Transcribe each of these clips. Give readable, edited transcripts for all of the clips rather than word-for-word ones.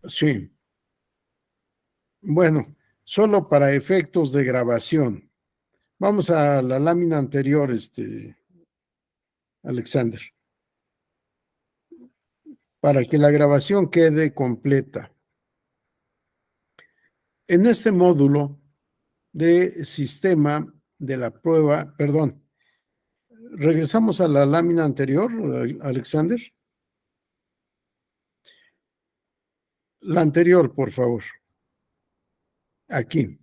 Sí. Bueno, solo para efectos de grabación. Vamos a la lámina anterior, Alexander, para que la grabación quede completa. En este módulo de sistema de la prueba, perdón, regresamos a la lámina anterior, Alexander. La anterior, por favor. Aquí.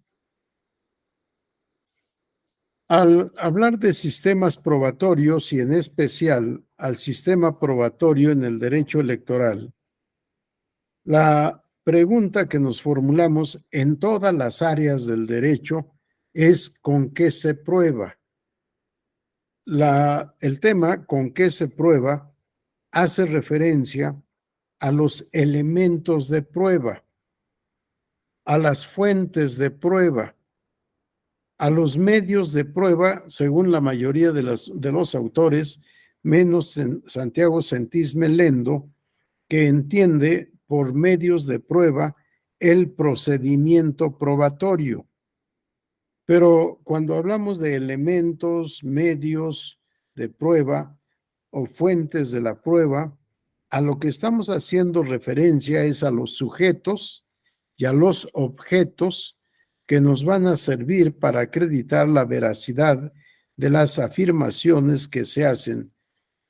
Al hablar de sistemas probatorios y en especial al sistema probatorio en el derecho electoral, la pregunta que nos formulamos en todas las áreas del derecho es ¿con qué se prueba? El tema ¿con qué se prueba? Hace referencia a los elementos de prueba, a las fuentes de prueba, a los medios de prueba, según la mayoría de los autores, menos Santiago Sentís Melendo, que entiende por medios de prueba el procedimiento probatorio. Pero cuando hablamos de elementos, medios de prueba o fuentes de la prueba, a lo que estamos haciendo referencia es a los sujetos y a los objetos que nos van a servir para acreditar la veracidad de las afirmaciones que se hacen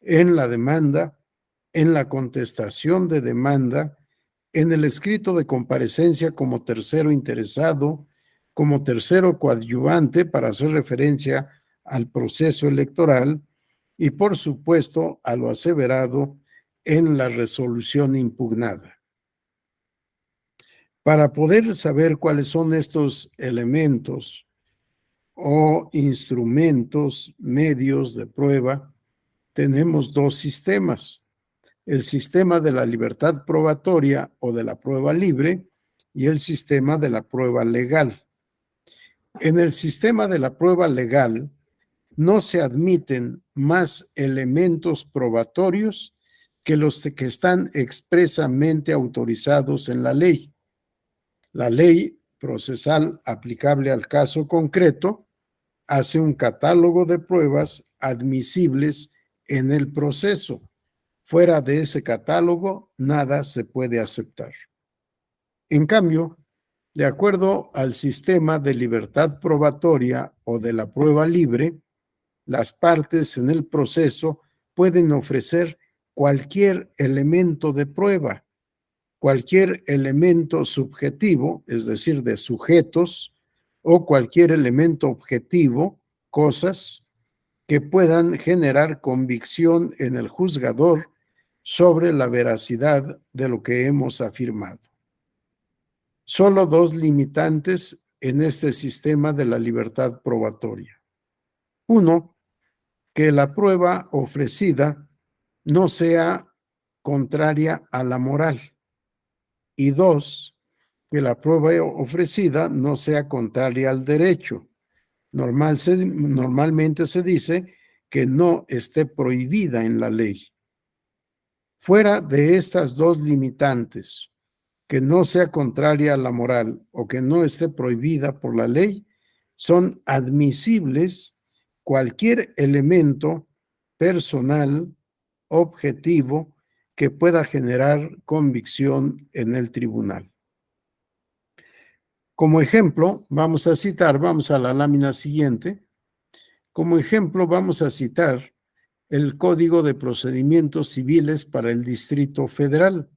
en la demanda, en la contestación de demanda, en el escrito de comparecencia como tercero interesado, como tercero coadyuvante para hacer referencia al proceso electoral y, por supuesto, a lo aseverado en la resolución impugnada. Para poder saber cuáles son estos elementos o instrumentos, medios de prueba, tenemos dos sistemas: el sistema de la libertad probatoria o de la prueba libre y el sistema de la prueba legal. En el sistema de la prueba legal no se admiten más elementos probatorios que los que están expresamente autorizados en la ley. La ley procesal aplicable al caso concreto hace un catálogo de pruebas admisibles en el proceso. Fuera de ese catálogo, nada se puede aceptar. En cambio, de acuerdo al sistema de libertad probatoria o de la prueba libre, las partes en el proceso pueden ofrecer cualquier elemento de prueba, cualquier elemento subjetivo, es decir, de sujetos, o cualquier elemento objetivo, cosas, que puedan generar convicción en el juzgador sobre la veracidad de lo que hemos afirmado. Solo dos limitantes en este sistema de la libertad probatoria. Uno, que la prueba ofrecida no sea contraria a la moral. Y dos, que la prueba ofrecida no sea contraria al derecho. Normalmente se dice que no esté prohibida en la ley. Fuera de estas dos limitantes, que no sea contraria a la moral o que no esté prohibida por la ley, son admisibles cualquier elemento personal, objetivo, que pueda generar convicción en el tribunal. Como ejemplo, vamos a la lámina siguiente. Como ejemplo, vamos a citar el Código de Procedimientos Civiles para el Distrito Federal.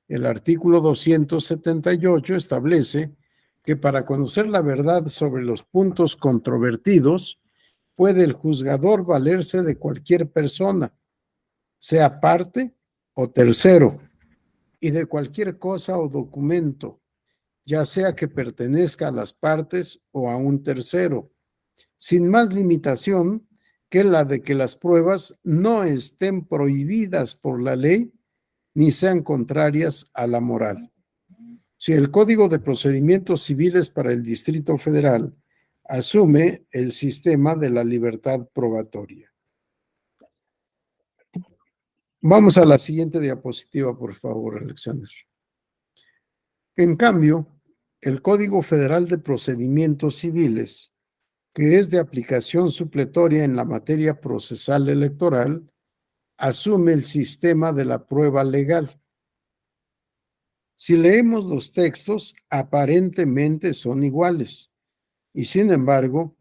El artículo 278 establece que para conocer la verdad sobre los puntos controvertidos, puede el juzgador valerse de cualquier persona, sea parte o tercero, y de cualquier cosa o documento, ya sea que pertenezca a las partes o a un tercero, sin más limitación que la de que las pruebas no estén prohibidas por la ley ni sean contrarias a la moral. Si el Código de Procedimientos Civiles para el Distrito Federal asume el sistema de la libertad probatoria. Vamos a la siguiente diapositiva, por favor, Alexander. En cambio, el Código Federal de Procedimientos Civiles, que es de aplicación supletoria en la materia procesal electoral, asume el sistema de la prueba legal. Si leemos los textos, aparentemente son iguales, y sin embargo,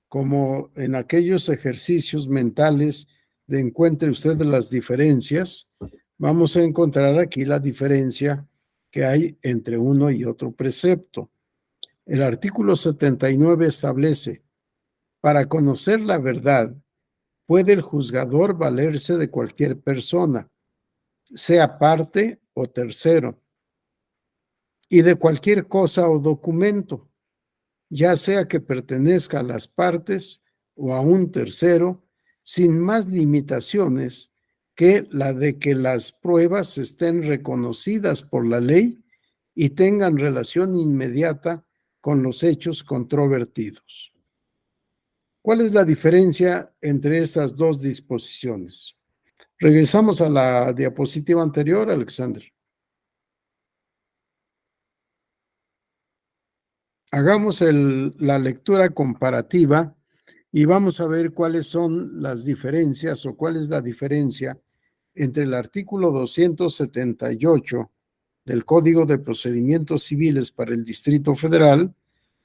como en aquellos ejercicios mentales de encuentre usted las diferencias, vamos a encontrar aquí la diferencia que hay entre uno y otro precepto. El artículo 79 establece: para conocer la verdad, puede el juzgador valerse de cualquier persona, sea parte o tercero, y de cualquier cosa o documento, ya sea que pertenezca a las partes o a un tercero, sin más limitaciones que la de que las pruebas estén reconocidas por la ley y tengan relación inmediata con los hechos controvertidos. ¿Cuál es la diferencia entre estas dos disposiciones? Regresamos a la diapositiva anterior, Alexander. Hagamos la lectura comparativa y vamos a ver cuáles son las diferencias o cuál es la diferencia entre el artículo 278 del Código de Procedimientos Civiles para el Distrito Federal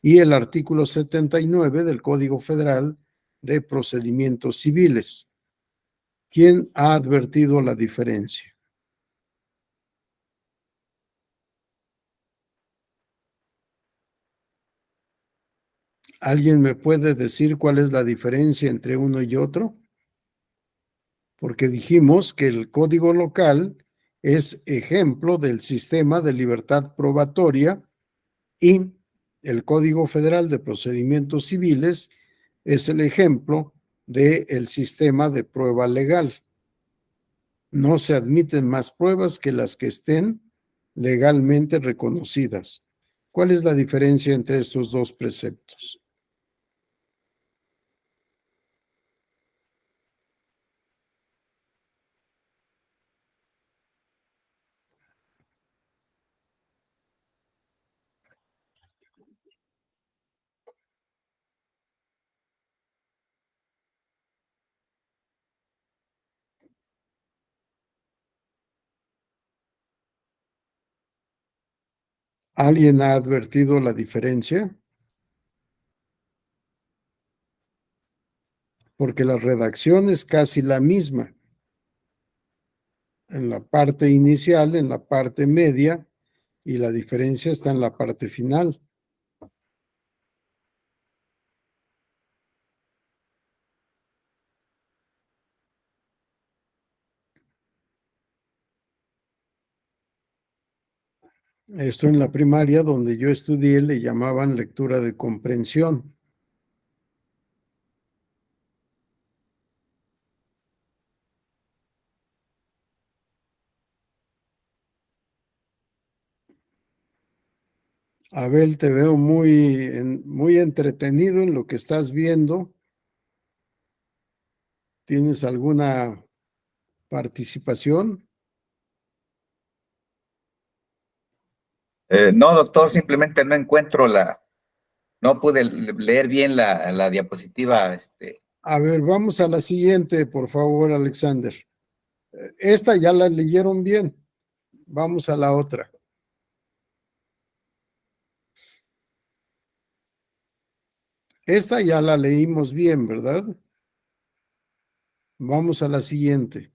y el artículo 79 del Código Federal de Procedimientos Civiles. ¿Quién ha advertido la diferencia? ¿Alguien me puede decir cuál es la diferencia entre uno y otro? Porque dijimos que el código local es ejemplo del sistema de libertad probatoria y el Código Federal de Procedimientos Civiles es el ejemplo del sistema de prueba legal. No se admiten más pruebas que las que estén legalmente reconocidas. ¿Cuál es la diferencia entre estos dos preceptos? ¿Alguien ha advertido la diferencia? Porque la redacción es casi la misma. En la parte inicial, en la parte media, y la diferencia está en la parte final. Esto en la primaria donde yo estudié le llamaban lectura de comprensión. Abel, te veo muy entretenido en lo que estás viendo. ¿Tienes alguna participación? No, doctor, simplemente no encuentro no pude leer bien la diapositiva. A ver, vamos a la siguiente, por favor, Alexander. Esta ya la leyeron bien. Vamos a la otra. Esta ya la leímos bien, ¿verdad? Vamos a la siguiente.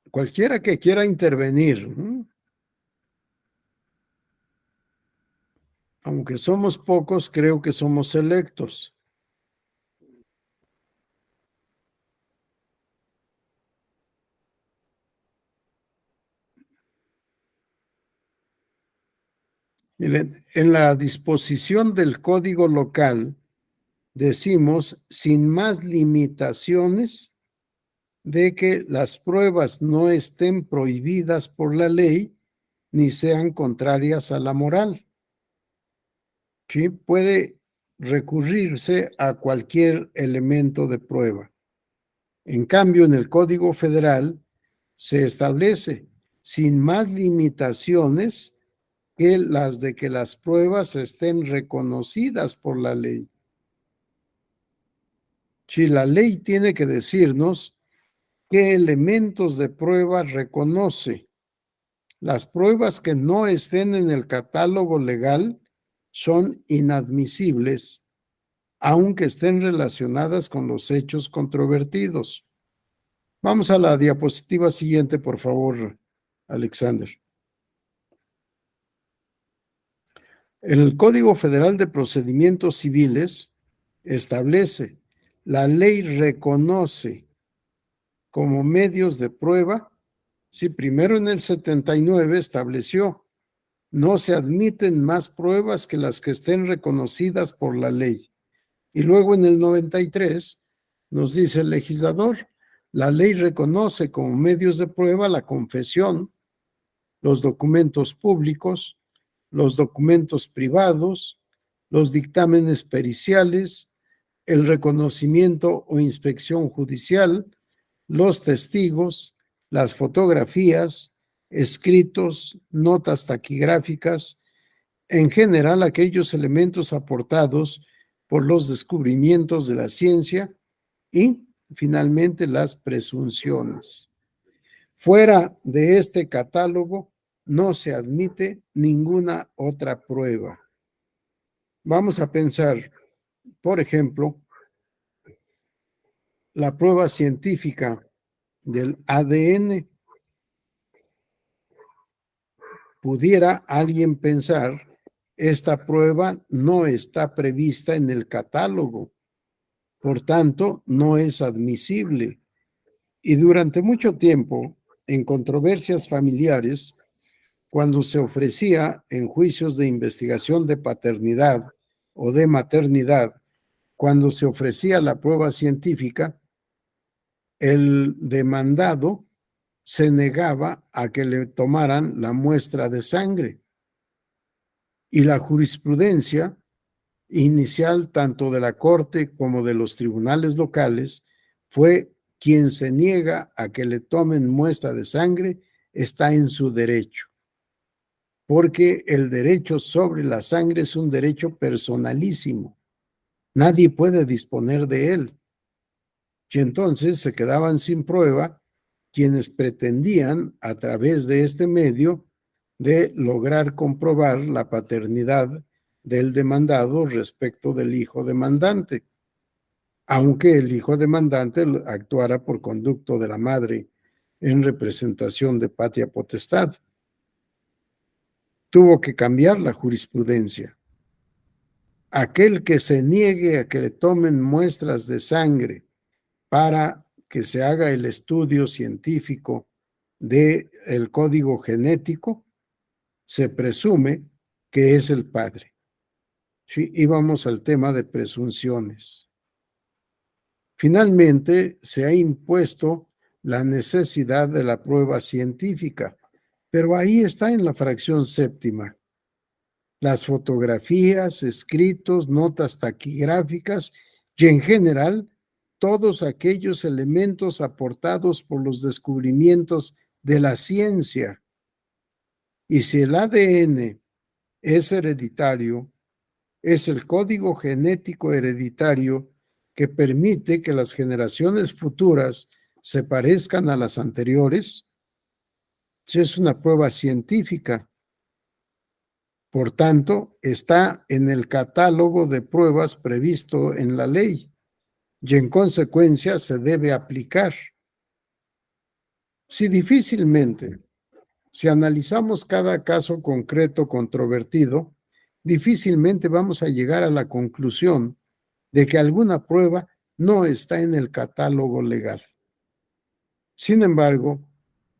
Cualquiera que quiera intervenir, ¿no? Aunque somos pocos, creo que somos selectos. Miren, en la disposición del código local decimos sin más limitaciones de que las pruebas no estén prohibidas por la ley ni sean contrarias a la moral. ¿Sí? Puede recurrirse a cualquier elemento de prueba. En cambio, en el Código Federal se establece sin más limitaciones que las de que las pruebas estén reconocidas por la ley. Si la ley tiene que decirnos qué elementos de prueba reconoce, las pruebas que no estén en el catálogo legal son inadmisibles, aunque estén relacionadas con los hechos controvertidos. Vamos a la diapositiva siguiente, por favor, Alexander. El Código Federal de Procedimientos Civiles establece, la ley reconoce como medios de prueba. Sí, primero en el 79 estableció, no se admiten más pruebas que las que estén reconocidas por la ley. Y luego en el 93 nos dice el legislador, la ley reconoce como medios de prueba la confesión, los documentos públicos, los documentos privados, los dictámenes periciales, el reconocimiento o inspección judicial, los testigos, las fotografías, escritos, notas taquigráficas, en general aquellos elementos aportados por los descubrimientos de la ciencia y finalmente las presunciones. Fuera de este catálogo no se admite ninguna otra prueba. Vamos a pensar, por ejemplo, la prueba científica del ADN. Pudiera alguien pensar, esta prueba no está prevista en el catálogo, por tanto, no es admisible. Y durante mucho tiempo, en controversias familiares, cuando se ofrecía en juicios de investigación de paternidad o de maternidad, cuando se ofrecía la prueba científica, el demandado se negaba a que le tomaran la muestra de sangre. Y la jurisprudencia inicial, tanto de la Corte como de los tribunales locales, fue quien se niega a que le tomen muestra de sangre está en su derecho, porque el derecho sobre la sangre es un derecho personalísimo. Nadie puede disponer de él. Y entonces se quedaban sin prueba quienes pretendían, a través de este medio, de lograr comprobar la paternidad del demandado respecto del hijo demandante, aunque el hijo demandante actuara por conducto de la madre en representación de patria potestad. Tuvo que cambiar la jurisprudencia. Aquel que se niegue a que le tomen muestras de sangre para que se haga el estudio científico del código genético, se presume que es el padre. Sí, íbamos al tema de presunciones. Finalmente, se ha impuesto la necesidad de la prueba científica, pero ahí está en la fracción séptima. Las fotografías, escritos, notas taquigráficas y en general todos aquellos elementos aportados por los descubrimientos de la ciencia. Y si el ADN es hereditario, es el código genético hereditario que permite que las generaciones futuras se parezcan a las anteriores. Es una prueba científica. Por tanto, está en el catálogo de pruebas previsto en la ley y en consecuencia se debe aplicar. Si analizamos cada caso concreto controvertido, difícilmente vamos a llegar a la conclusión de que alguna prueba no está en el catálogo legal. Sin embargo,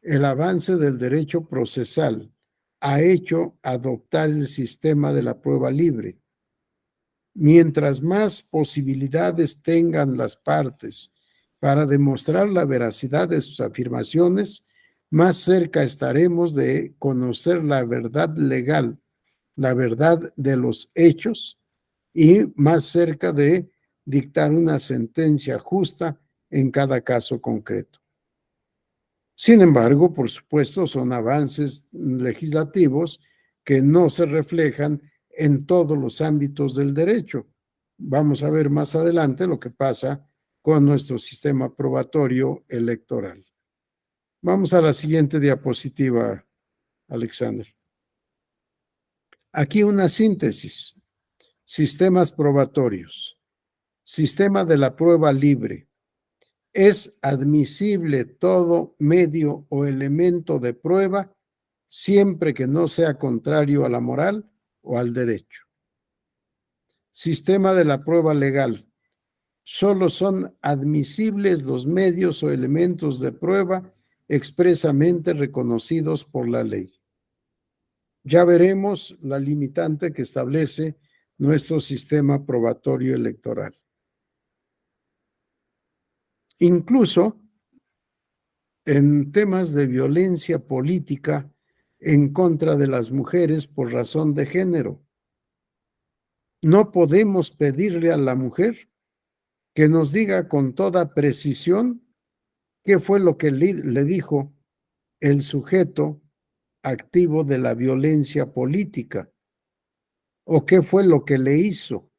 el avance del derecho procesal ha hecho adoptar el sistema de la prueba libre. Mientras más posibilidades tengan las partes para demostrar la veracidad de sus afirmaciones, más cerca estaremos de conocer la verdad legal, la verdad de los hechos y más cerca de dictar una sentencia justa en cada caso concreto. Sin embargo, por supuesto, son avances legislativos que no se reflejan en todos los ámbitos del derecho. Vamos a ver más adelante lo que pasa con nuestro sistema probatorio electoral. Vamos a la siguiente diapositiva, Alexander. Aquí una síntesis. Sistemas probatorios. Sistema de la prueba libre. Es admisible todo medio o elemento de prueba siempre que no sea contrario a la moral o al derecho. Sistema de la prueba legal. Solo son admisibles los medios o elementos de prueba expresamente reconocidos por la ley. Ya veremos la limitante que establece nuestro sistema probatorio electoral. Incluso en temas de violencia política en contra de las mujeres por razón de género. No podemos pedirle a la mujer que nos diga con toda precisión qué fue lo que le dijo el sujeto activo de la violencia política o qué fue lo que le hizo,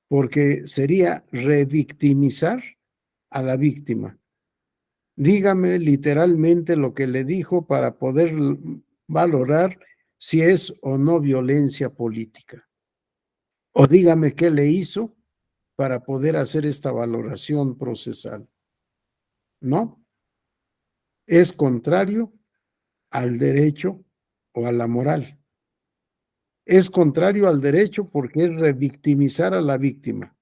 porque sería revictimizar a la víctima. Dígame literalmente lo que le dijo para poder valorar si es o no violencia política. O dígame qué le hizo para poder hacer esta valoración procesal. No, es contrario al derecho o a la moral. Es contrario al derecho porque es revictimizar a la víctima.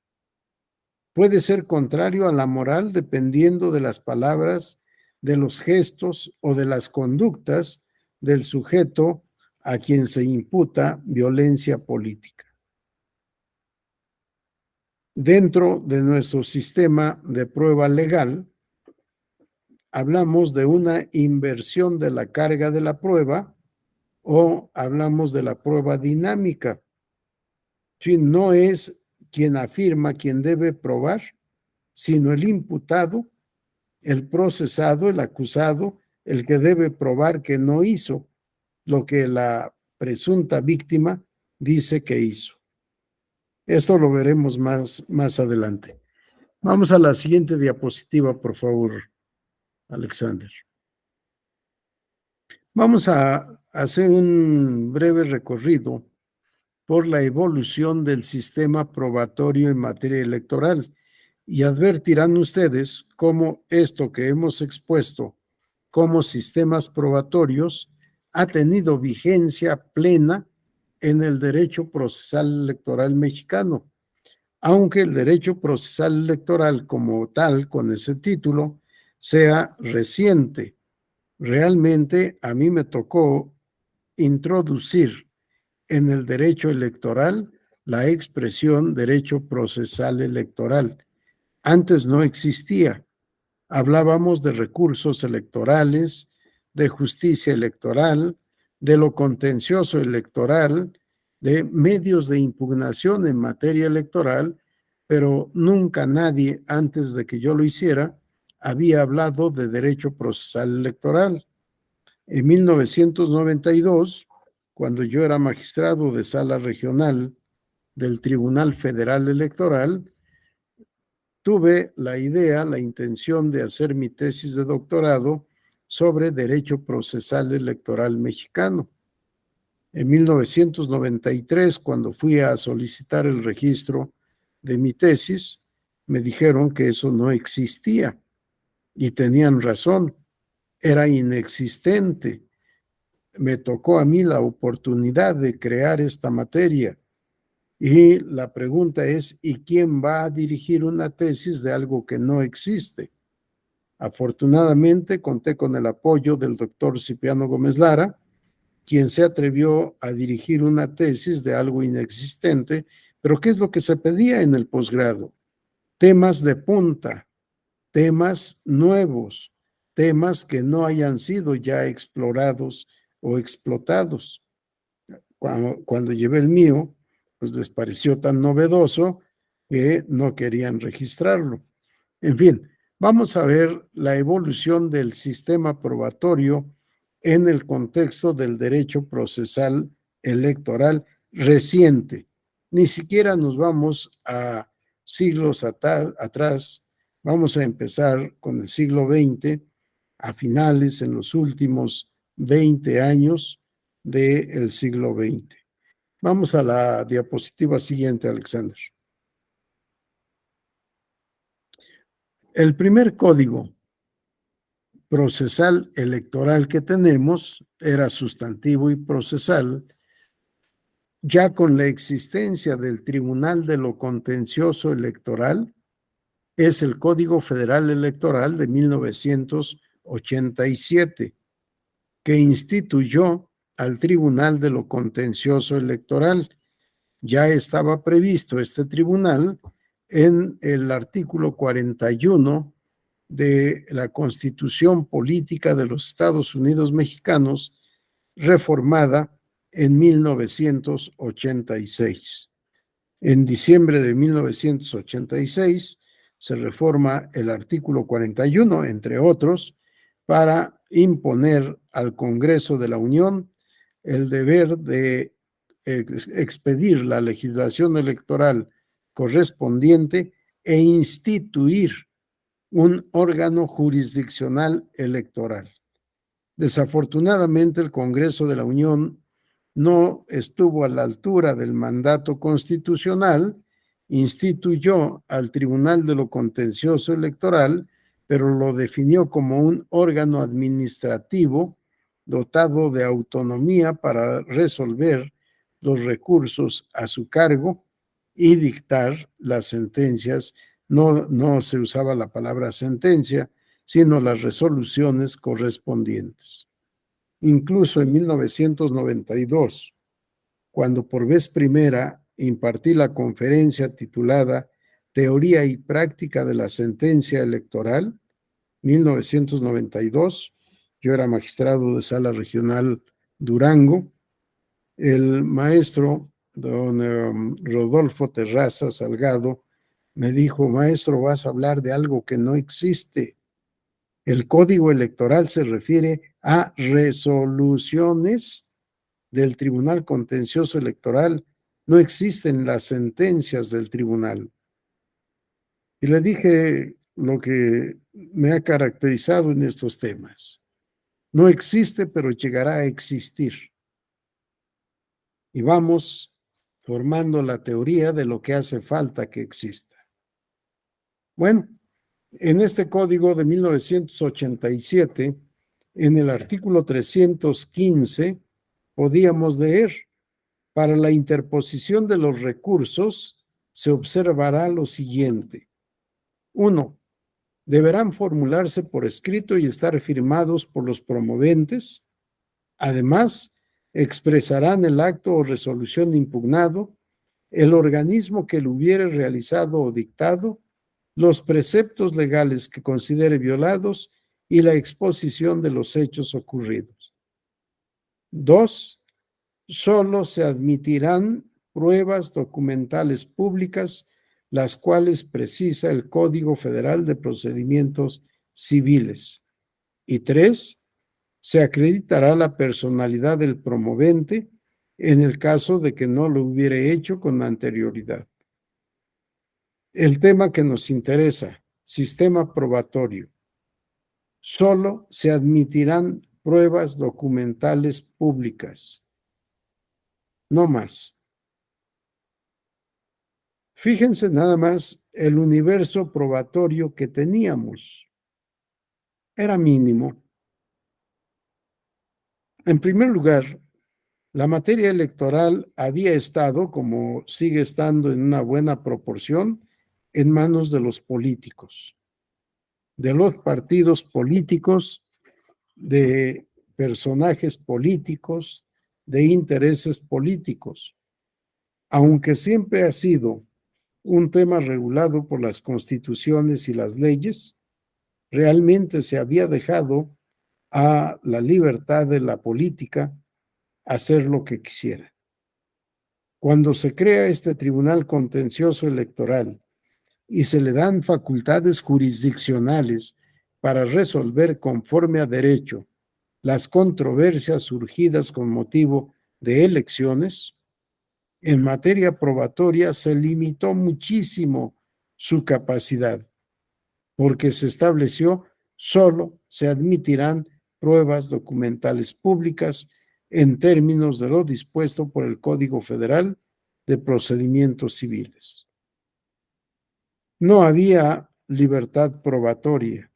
Puede ser contrario a la moral dependiendo de las palabras, de los gestos o de las conductas del sujeto a quien se imputa violencia política. Dentro de nuestro sistema de prueba legal, hablamos de una inversión de la carga de la prueba o hablamos de la prueba dinámica. Si no es quien afirma quien debe probar, sino el imputado, el procesado, el acusado, el que debe probar que no hizo lo que la presunta víctima dice que hizo. Esto lo veremos más adelante. Vamos a la siguiente diapositiva, por favor, Alexander. Vamos a hacer un breve recorrido por la evolución del sistema probatorio en materia electoral y advertirán ustedes cómo esto que hemos expuesto como sistemas probatorios ha tenido vigencia plena en el derecho procesal electoral mexicano, aunque el derecho procesal electoral como tal, con ese título, sea reciente. Realmente a mí me tocó introducir en el derecho electoral la expresión derecho procesal electoral. Antes no existía. Hablábamos de recursos electorales, de justicia electoral, de lo contencioso electoral, de medios de impugnación en materia electoral, pero nunca nadie, antes de que yo lo hiciera, había hablado de derecho procesal electoral. En 1992, cuando yo era magistrado de sala regional del Tribunal Federal Electoral, tuve la idea, la intención de hacer mi tesis de doctorado sobre derecho procesal electoral mexicano. En 1993, cuando fui a solicitar el registro de mi tesis, me dijeron que eso no existía y tenían razón, era inexistente. Me tocó a mí la oportunidad de crear esta materia. Y la pregunta es, ¿y quién va a dirigir una tesis de algo que no existe? Afortunadamente, conté con el apoyo del doctor Cipriano Gómez Lara, quien se atrevió a dirigir una tesis de algo inexistente, pero ¿qué es lo que se pedía en el posgrado? Temas de punta, temas nuevos, temas que no hayan sido ya explorados o explotados. Cuando llevé el mío, pues les pareció tan novedoso que no querían registrarlo. En fin, vamos a ver la evolución del sistema probatorio en el contexto del derecho procesal electoral reciente. Ni siquiera nos vamos a siglos atrás, vamos a empezar con el siglo XX, a finales, en los últimos 20 años del siglo XX. Vamos a la diapositiva siguiente, Alexander. El primer código procesal electoral que tenemos era sustantivo y procesal, ya con la existencia del Tribunal de lo Contencioso Electoral, es el Código Federal Electoral de 1987, que instituyó al Tribunal de lo Contencioso Electoral. Ya estaba previsto este tribunal en el artículo 41 de la Constitución Política de los Estados Unidos Mexicanos, reformada en 1986. En diciembre de 1986 se reforma el artículo 41, entre otros, para imponer al Congreso de la Unión el deber de expedir la legislación electoral correspondiente e instituir un órgano jurisdiccional electoral. Desafortunadamente, el Congreso de la Unión no estuvo a la altura del mandato constitucional, instituyó al Tribunal de lo Contencioso Electoral, pero lo definió como un órgano administrativo dotado de autonomía para resolver los recursos a su cargo y dictar las sentencias. No se usaba la palabra sentencia, sino las resoluciones correspondientes. Incluso en 1992, cuando por vez primera impartí la conferencia titulada Teoría y Práctica de la Sentencia Electoral, 1992, yo era magistrado de Sala Regional Durango, el maestro don Rodolfo Terraza Salgado me dijo: maestro, vas a hablar de algo que no existe. El Código Electoral se refiere a resoluciones del Tribunal Contencioso Electoral. No existen las sentencias del tribunal. Y le dije lo que me ha caracterizado en estos temas. No existe, pero llegará a existir. Y vamos formando la teoría de lo que hace falta que exista. Bueno, en este código de 1987, en el artículo 315, podíamos leer: para la interposición de los recursos se observará lo siguiente. 1. Deberán formularse por escrito y estar firmados por los promoventes. Además, expresarán el acto o resolución impugnado, el organismo que lo hubiere realizado o dictado, los preceptos legales que considere violados y la exposición de los hechos ocurridos. 2. Solo se admitirán pruebas documentales públicas, las cuales precisa el Código Federal de Procedimientos Civiles. Y 3. Se acreditará la personalidad del promovente en el caso de que no lo hubiere hecho con anterioridad. El tema que nos interesa: sistema probatorio. Solo se admitirán pruebas documentales públicas, no más. Fíjense nada más el universo probatorio que teníamos. Era mínimo. En primer lugar, la materia electoral había estado, como sigue estando en una buena proporción, en manos de los políticos, de los partidos políticos, de personajes políticos, de intereses políticos. Aunque siempre ha sido un tema regulado por las constituciones y las leyes, realmente se había dejado a la libertad de la política hacer lo que quisiera. Cuando se crea este Tribunal Contencioso Electoral y se le dan facultades jurisdiccionales para resolver conforme a derecho las controversias surgidas con motivo de elecciones, en materia probatoria se limitó muchísimo su capacidad, porque se estableció solo se admitirán pruebas documentales públicas en términos de lo dispuesto por el Código Federal de Procedimientos Civiles. No había libertad probatoria.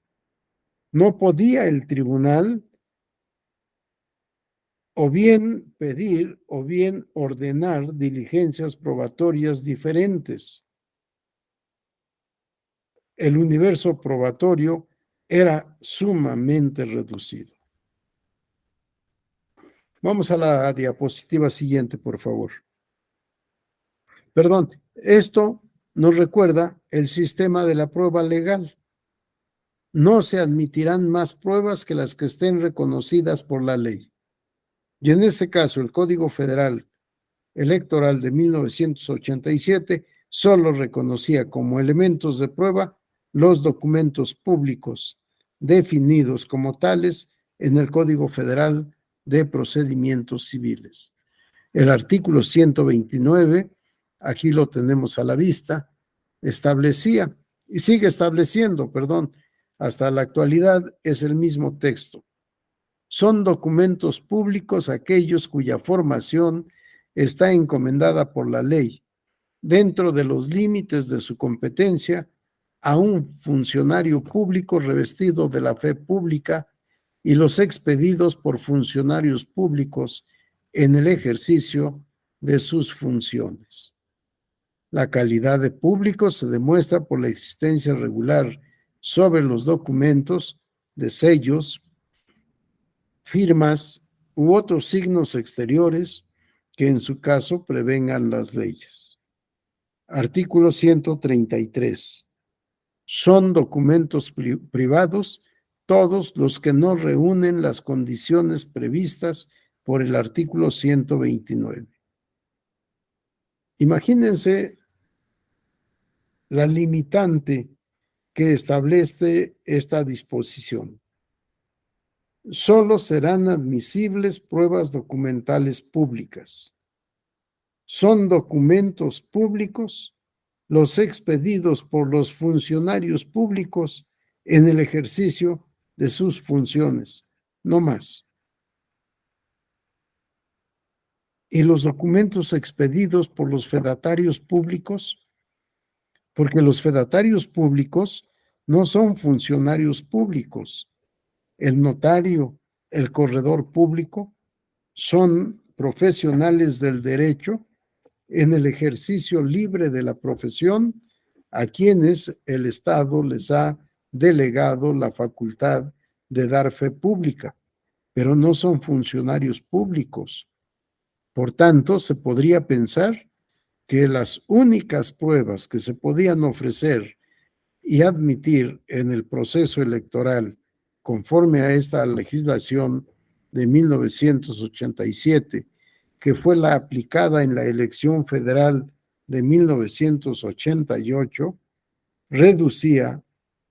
No podía el tribunal o bien pedir o bien ordenar diligencias probatorias diferentes. El universo probatorio era sumamente reducido. Vamos a la diapositiva siguiente, por favor. Perdón, esto nos recuerda el sistema de la prueba legal. No se admitirán más pruebas que las que estén reconocidas por la ley. Y en este caso, el Código Federal Electoral de 1987 solo reconocía como elementos de prueba los documentos públicos definidos como tales en el Código Federal de Procedimientos Civiles. El artículo 129, aquí lo tenemos a la vista, establecía y sigue estableciendo, hasta la actualidad es el mismo texto. Son documentos públicos aquellos cuya formación está encomendada por la ley, dentro de los límites de su competencia, a un funcionario público revestido de la fe pública y los expedidos por funcionarios públicos en el ejercicio de sus funciones. La calidad de público se demuestra por la existencia regular sobre los documentos de sellos, firmas u otros signos exteriores que en su caso prevengan las leyes. Artículo 133. Son documentos privados todos los que no reúnen las condiciones previstas por el artículo 129. Imagínense la limitante que establece esta disposición. Solo serán admisibles pruebas documentales públicas. Son documentos públicos los expedidos por los funcionarios públicos en el ejercicio de sus funciones, no más. Y los documentos expedidos por los fedatarios públicos, porque los fedatarios públicos no son funcionarios públicos. El notario, el corredor público, son profesionales del derecho en el ejercicio libre de la profesión a quienes el Estado les ha delegado la facultad de dar fe pública, pero no son funcionarios públicos. Por tanto, se podría pensar que las únicas pruebas que se podían ofrecer y admitir en el proceso electoral conforme a esta legislación de 1987, que fue la aplicada en la elección federal de 1988, reducía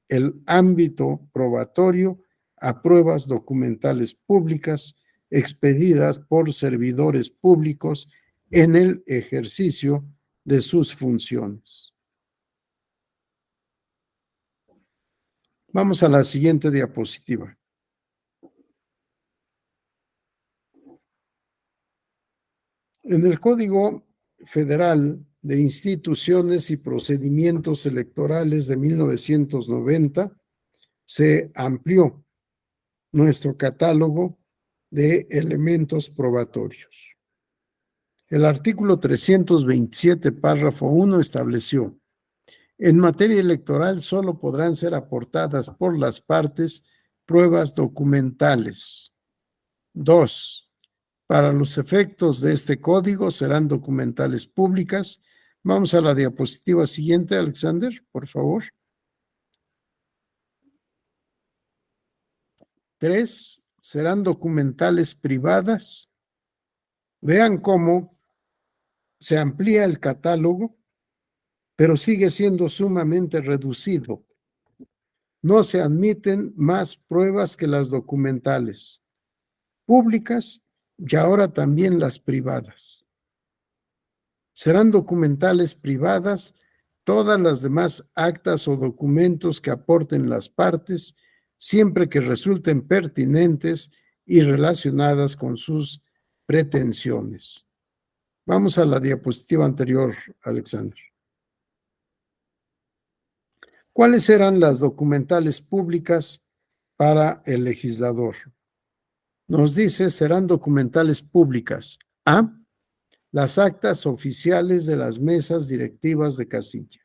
el ámbito probatorio a pruebas documentales públicas expedidas por servidores públicos en el ejercicio de sus funciones. Vamos a la siguiente diapositiva. En el Código Federal de Instituciones y Procedimientos Electorales de 1990 se amplió nuestro catálogo de elementos probatorios. El artículo 327, párrafo 1, estableció: en materia electoral solo podrán ser aportadas por las partes pruebas documentales. 2. Para los efectos de este código serán documentales públicas. Vamos a la diapositiva siguiente, Alexander, por favor. 3. Serán documentales privadas. Vean cómo se amplía el catálogo pero sigue siendo sumamente reducido. No se admiten más pruebas que las documentales, públicas y ahora también las privadas. Serán documentales privadas todas las demás actas o documentos que aporten las partes, siempre que resulten pertinentes y relacionadas con sus pretensiones. Vamos a la diapositiva anterior, Alexander. ¿Cuáles eran las documentales públicas para el legislador? Nos dice, serán documentales públicas. A, las actas oficiales de las mesas directivas de casilla.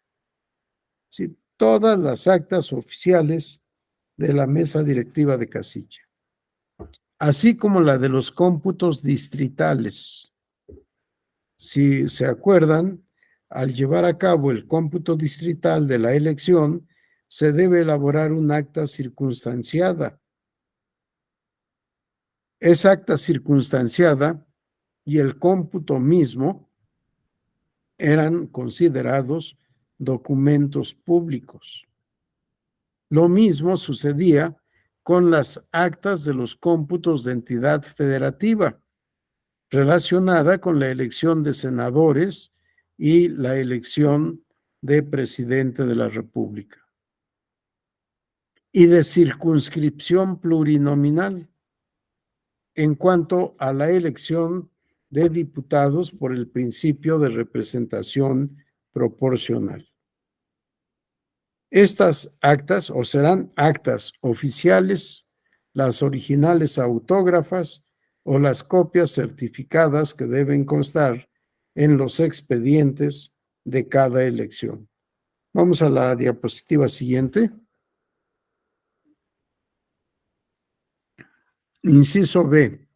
Sí, todas las actas oficiales de la mesa directiva de casilla, así como la de los cómputos distritales. Si se acuerdan, al llevar a cabo el cómputo distrital de la elección, se debe elaborar un acta circunstanciada. Esa acta circunstanciada y el cómputo mismo eran considerados documentos públicos. Lo mismo sucedía con las actas de los cómputos de entidad federativa, relacionada con la elección de senadores y la elección de presidente de la República. Y de circunscripción plurinominal, en cuanto a la elección de diputados por el principio de representación proporcional. Estas actas o serán actas oficiales, las originales autógrafas o las copias certificadas que deben constar en los expedientes de cada elección. Vamos a la diapositiva siguiente. Inciso B.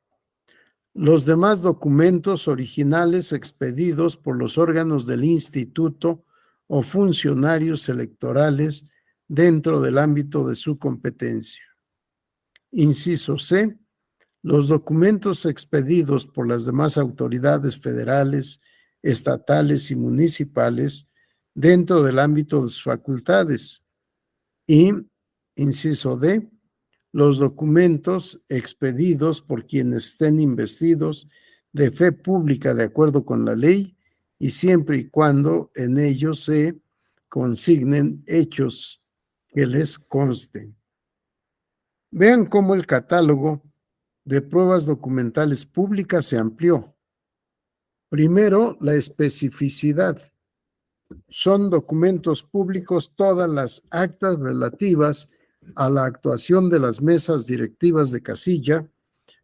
Los demás documentos originales expedidos por los órganos del instituto o funcionarios electorales dentro del ámbito de su competencia. Inciso C. Los documentos expedidos por las demás autoridades federales, estatales y municipales dentro del ámbito de sus facultades. Y, inciso D, los documentos expedidos por quienes estén investidos de fe pública de acuerdo con la ley y siempre y cuando en ellos se consignen hechos que les consten. Vean cómo el catálogo de pruebas documentales públicas se amplió. Primero, la especificidad. Son documentos públicos todas las actas relativas a la actuación de las mesas directivas de casilla,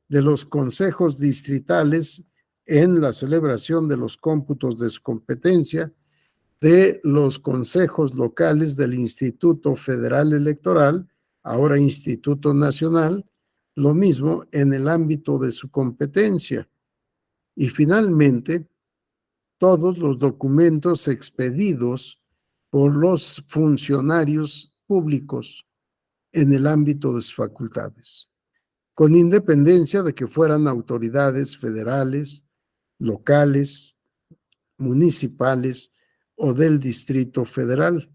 de los consejos distritales en la celebración de los cómputos de su competencia, de los consejos locales del Instituto Federal Electoral, ahora Instituto Nacional, lo mismo en el ámbito de su competencia. Y finalmente, todos los documentos expedidos por los funcionarios públicos en el ámbito de sus facultades, con independencia de que fueran autoridades federales, locales, municipales o del Distrito Federal,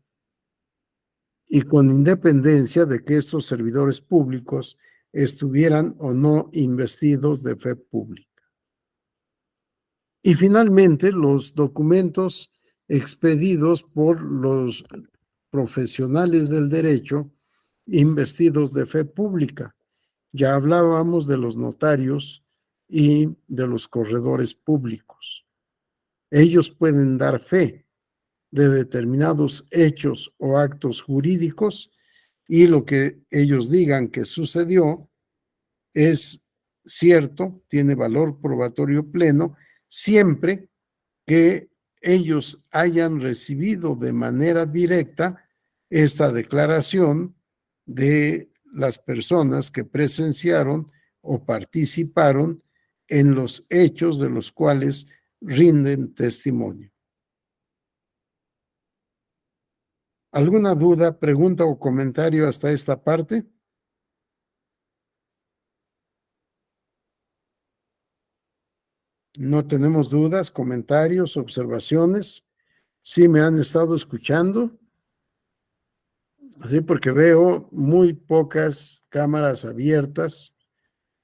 y con independencia de que estos servidores públicos estuvieran o no investidos de fe pública. Y finalmente, los documentos expedidos por los profesionales del derecho investidos de fe pública. Ya hablábamos de los notarios y de los corredores públicos. Ellos pueden dar fe de determinados hechos o actos jurídicos y lo que ellos digan que sucedió es cierto, tiene valor probatorio pleno, siempre que ellos hayan recibido de manera directa esta declaración de las personas que presenciaron o participaron en los hechos de los cuales rinden testimonio. ¿Alguna duda, pregunta o comentario hasta esta parte? No tenemos dudas, comentarios, observaciones. ¿Sí me han estado escuchando? Sí, porque veo muy pocas cámaras abiertas.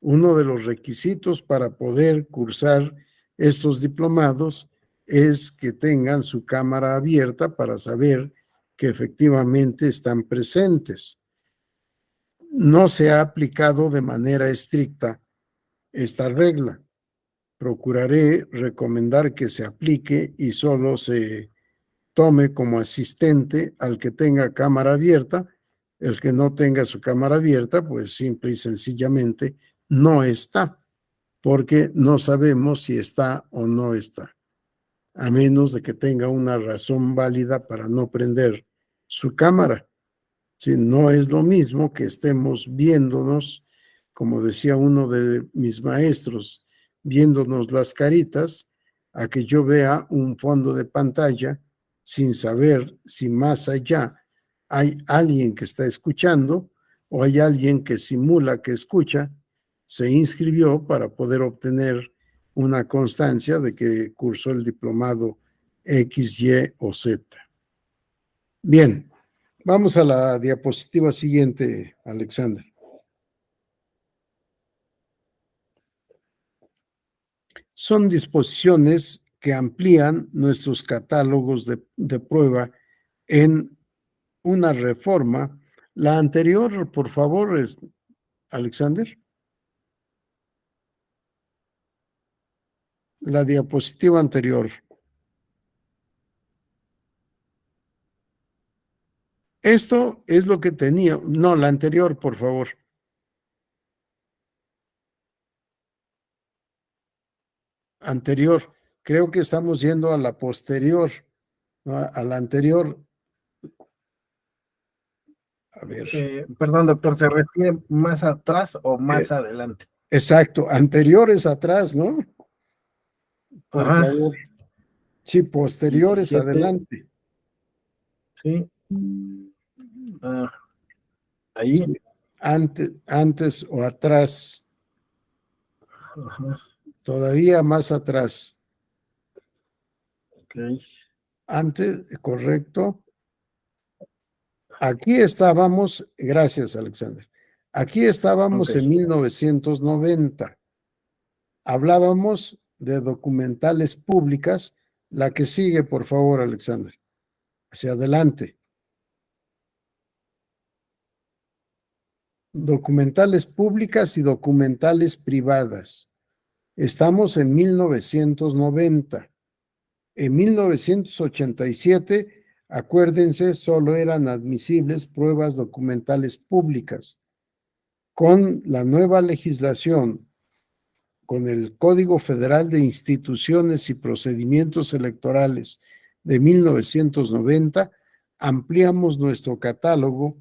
Uno de los requisitos para poder cursar estos diplomados es que tengan su cámara abierta para saber que efectivamente están presentes. No se ha aplicado de manera estricta esta regla. Procuraré recomendar que se aplique y solo se tome como asistente al que tenga cámara abierta. El que no tenga su cámara abierta, pues simple y sencillamente no está, porque no sabemos si está o no está, a menos de que tenga una razón válida para no prender su cámara. Sí, no es lo mismo que estemos viéndonos, como decía uno de mis maestros, viéndonos las caritas, a que yo vea un fondo de pantalla sin saber si más allá hay alguien que está escuchando o hay alguien que simula que escucha, se inscribió para poder obtener una constancia de que cursó el diplomado X, Y o Z. Bien. Vamos a la diapositiva siguiente, Alexander. Son disposiciones que amplían nuestros catálogos de prueba en una reforma. La anterior, por favor, Alexander. La diapositiva anterior. Esto es lo que tenía. No, la anterior, por favor. Anterior. Creo que estamos yendo a la posterior, ¿no? A la anterior. A ver. Perdón, doctor, ¿se refiere más atrás o más adelante? Exacto, anteriores atrás, ¿no? Por Ajá. favor. Sí, posteriores 17. adelante. Sí. Ahí. Sí, antes o atrás. Ajá. Todavía más atrás. Ok. Antes, correcto. Aquí estábamos, gracias, Alexander. Aquí estábamos en 1990. Hablábamos de documentales públicas. La que sigue, por favor, Alexander. Hacia adelante. Documentales públicas y documentales privadas. Estamos en 1990. En 1987, acuérdense, solo eran admisibles pruebas documentales públicas. Con la nueva legislación, con el Código Federal de Instituciones y Procedimientos Electorales de 1990, ampliamos nuestro catálogo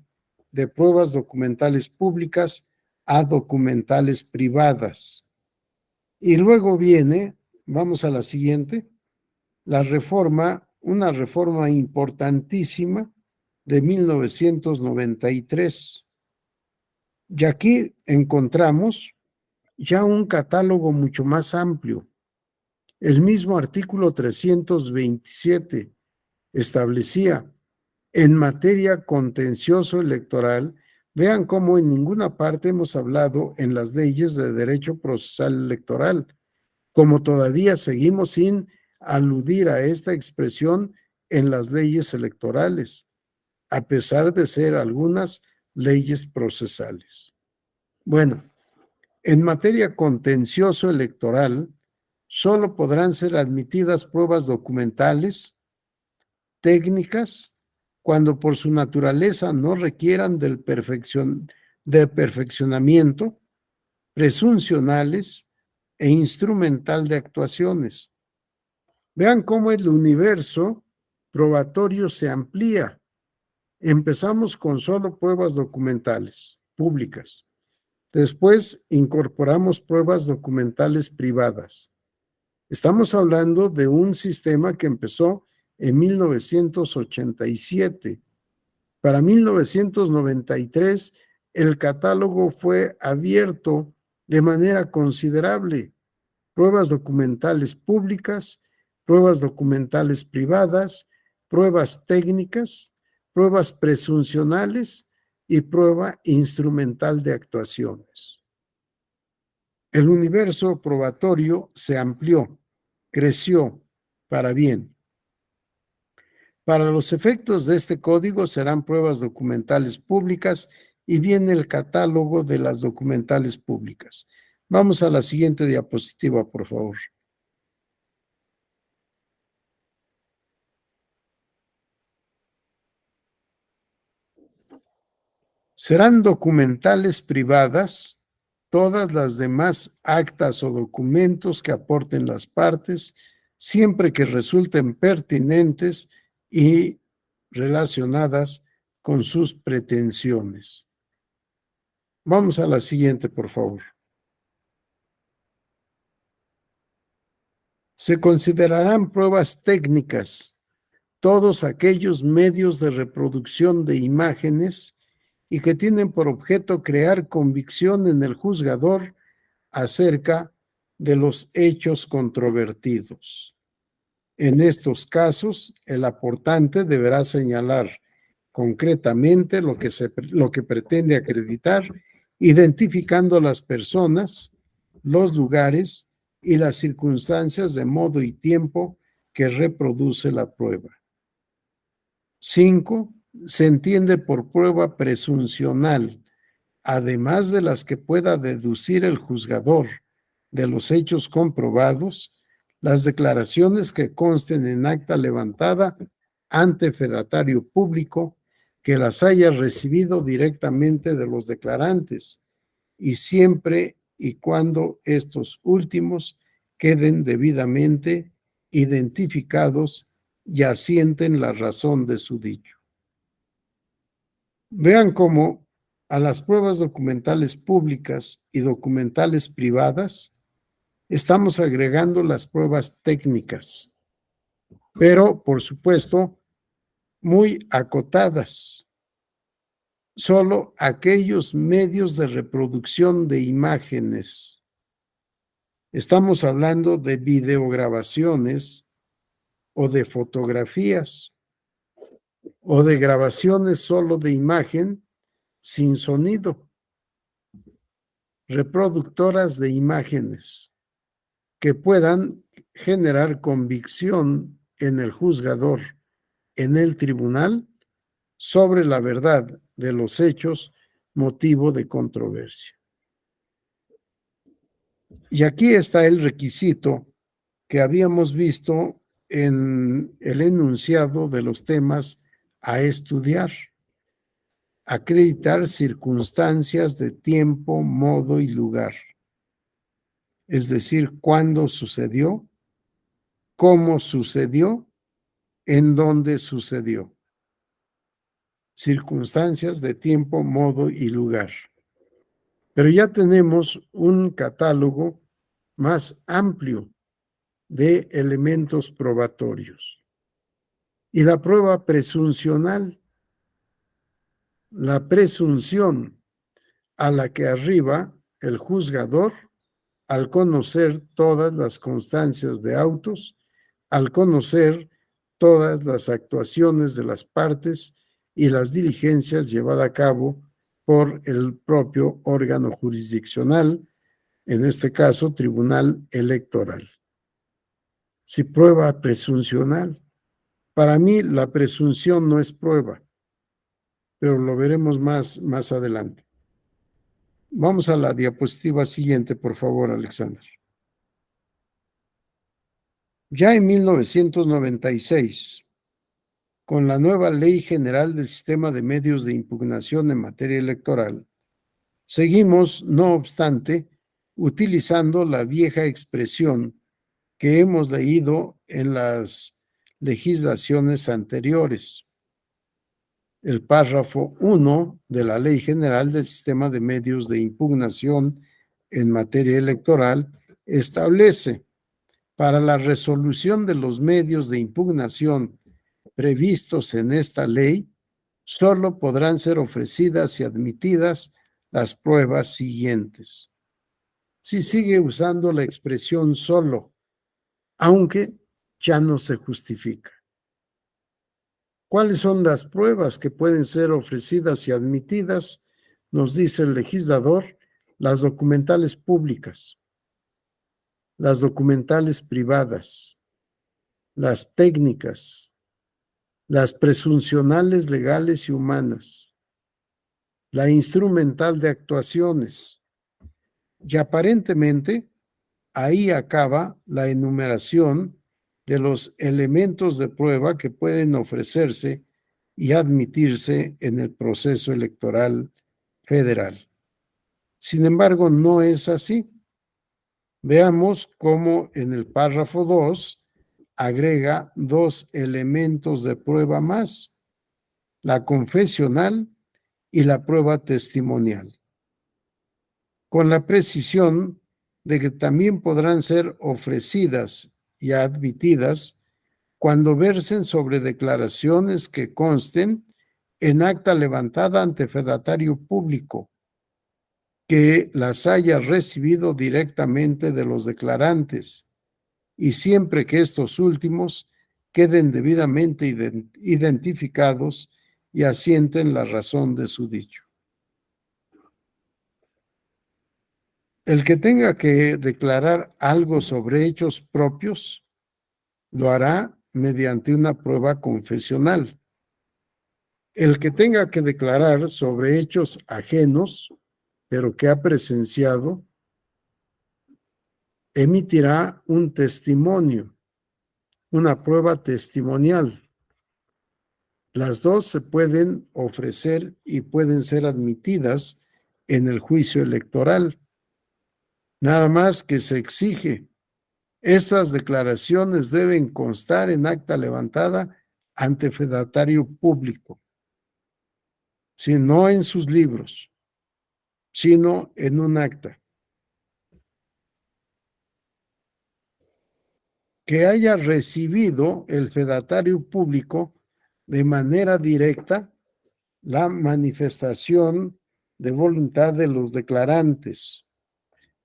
de pruebas documentales públicas a documentales privadas. Y luego viene, vamos a la siguiente, la reforma, una reforma importantísima de 1993. Y aquí encontramos ya un catálogo mucho más amplio. El mismo artículo 327 establecía en materia contencioso electoral, vean cómo en ninguna parte hemos hablado en las leyes de derecho procesal electoral, como todavía seguimos sin aludir a esta expresión en las leyes electorales, a pesar de ser algunas leyes procesales. Bueno, en materia contencioso electoral, solo podrán ser admitidas pruebas documentales, técnicas, cuando por su naturaleza no requieran del perfeccionamiento, presuncionales e instrumental de actuaciones. Vean cómo el universo probatorio se amplía. Empezamos con solo pruebas documentales públicas. Después incorporamos pruebas documentales privadas. Estamos hablando de un sistema que empezó en 1987. Para 1993, el catálogo fue abierto de manera considerable. Pruebas documentales públicas, pruebas documentales privadas, pruebas técnicas, pruebas presuncionales y prueba instrumental de actuaciones. El universo probatorio se amplió, creció para bien. Para los efectos de este código serán pruebas documentales públicas y viene el catálogo de las documentales públicas. Vamos a la siguiente diapositiva, por favor. Serán documentales privadas todas las demás actas o documentos que aporten las partes, siempre que resulten pertinentes y relacionadas con sus pretensiones. Vamos a la siguiente, por favor. Se considerarán pruebas técnicas todos aquellos medios de reproducción de imágenes y que tienen por objeto crear convicción en el juzgador acerca de los hechos controvertidos. En estos casos, el aportante deberá señalar concretamente lo que pretende acreditar, identificando las personas, los lugares y las circunstancias de modo y tiempo que reproduce la prueba. 5. Se entiende por prueba presuncional, además de las que pueda deducir el juzgador de los hechos comprobados, las declaraciones que consten en acta levantada ante fedatario público que las haya recibido directamente de los declarantes y siempre y cuando estos últimos queden debidamente identificados y asienten la razón de su dicho. Vean cómo a las pruebas documentales públicas y documentales privadas estamos agregando las pruebas técnicas, pero por supuesto muy acotadas. Solo aquellos medios de reproducción de imágenes. Estamos hablando de videograbaciones o de fotografías o de grabaciones solo de imagen sin sonido, reproductoras de imágenes que puedan generar convicción en el juzgador, en el tribunal, sobre la verdad de los hechos, motivo de controversia. Y aquí está el requisito que habíamos visto en el enunciado de los temas a estudiar. Acreditar circunstancias de tiempo, modo y lugar. Es decir, cuándo sucedió, cómo sucedió, en dónde sucedió. Circunstancias de tiempo, modo y lugar. Pero ya tenemos un catálogo más amplio de elementos probatorios. Y la prueba presuncional, la presunción a la que arriba el juzgador al conocer todas las constancias de autos, al conocer todas las actuaciones de las partes y las diligencias llevadas a cabo por el propio órgano jurisdiccional, en este caso, Tribunal Electoral. Si prueba presuncional, para mí la presunción no es prueba, pero lo veremos más adelante. Vamos a la diapositiva siguiente, por favor, Alexander. Ya en 1996, con la nueva Ley General del Sistema de Medios de Impugnación en materia electoral, seguimos, no obstante, utilizando la vieja expresión que hemos leído en las legislaciones anteriores. El párrafo 1 de la Ley General del Sistema de Medios de Impugnación en materia electoral establece: para la resolución de los medios de impugnación previstos en esta ley, solo podrán ser ofrecidas y admitidas las pruebas siguientes. Si sigue usando la expresión solo, aunque ya no se justifica. ¿Cuáles son las pruebas que pueden ser ofrecidas y admitidas? Nos dice el legislador, las documentales públicas, las documentales privadas, las técnicas, las presuncionales legales y humanas, la instrumental de actuaciones. Y aparentemente ahí acaba la enumeración de los elementos de prueba que pueden ofrecerse y admitirse en el proceso electoral federal. Sin embargo, no es así. Veamos cómo en el párrafo 2 agrega dos elementos de prueba más, la confesional y la prueba testimonial, con la precisión de que también podrán ser ofrecidas y admitidas cuando versen sobre declaraciones que consten en acta levantada ante fedatario público, que las haya recibido directamente de los declarantes, y siempre que estos últimos queden debidamente identificados y asienten la razón de su dicho. El que tenga que declarar algo sobre hechos propios, lo hará mediante una prueba confesional. El que tenga que declarar sobre hechos ajenos, pero que ha presenciado, emitirá un testimonio, una prueba testimonial. Las dos se pueden ofrecer y pueden ser admitidas en el juicio electoral. Nada más que se exige. Estas declaraciones deben constar en acta levantada ante fedatario público, no en sus libros, sino en un acta. Que haya recibido el fedatario público de manera directa la manifestación de voluntad de los declarantes.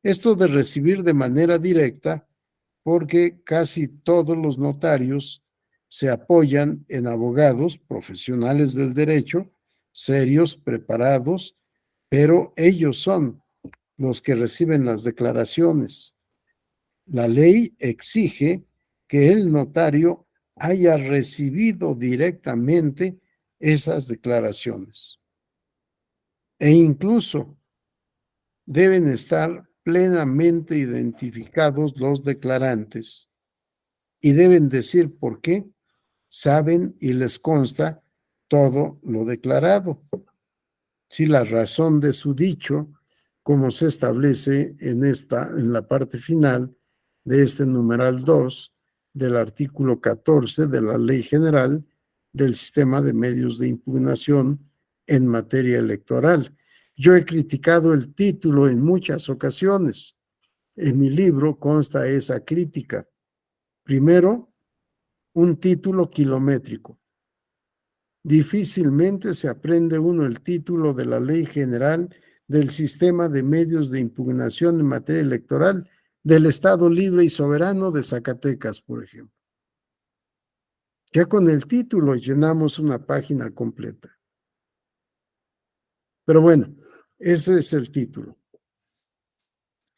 Esto de recibir de manera directa, porque casi todos los notarios se apoyan en abogados profesionales del derecho, serios, preparados, pero ellos son los que reciben las declaraciones. La ley exige que el notario haya recibido directamente esas declaraciones. E incluso deben estar plenamente identificados los declarantes y deben decir por qué, saben y les consta todo lo declarado. Si la razón de su dicho, como se establece en la parte final de este numeral 2 del artículo 14 de la Ley General del Sistema de Medios de Impugnación en materia electoral. Yo he criticado el título en muchas ocasiones. En mi libro consta esa crítica. Primero, un título kilométrico. Difícilmente se aprende uno el título de la Ley General del Sistema de Medios de Impugnación en materia electoral del Estado Libre y Soberano de Zacatecas, por ejemplo. Ya con el título llenamos una página completa. Pero bueno, ese es el título.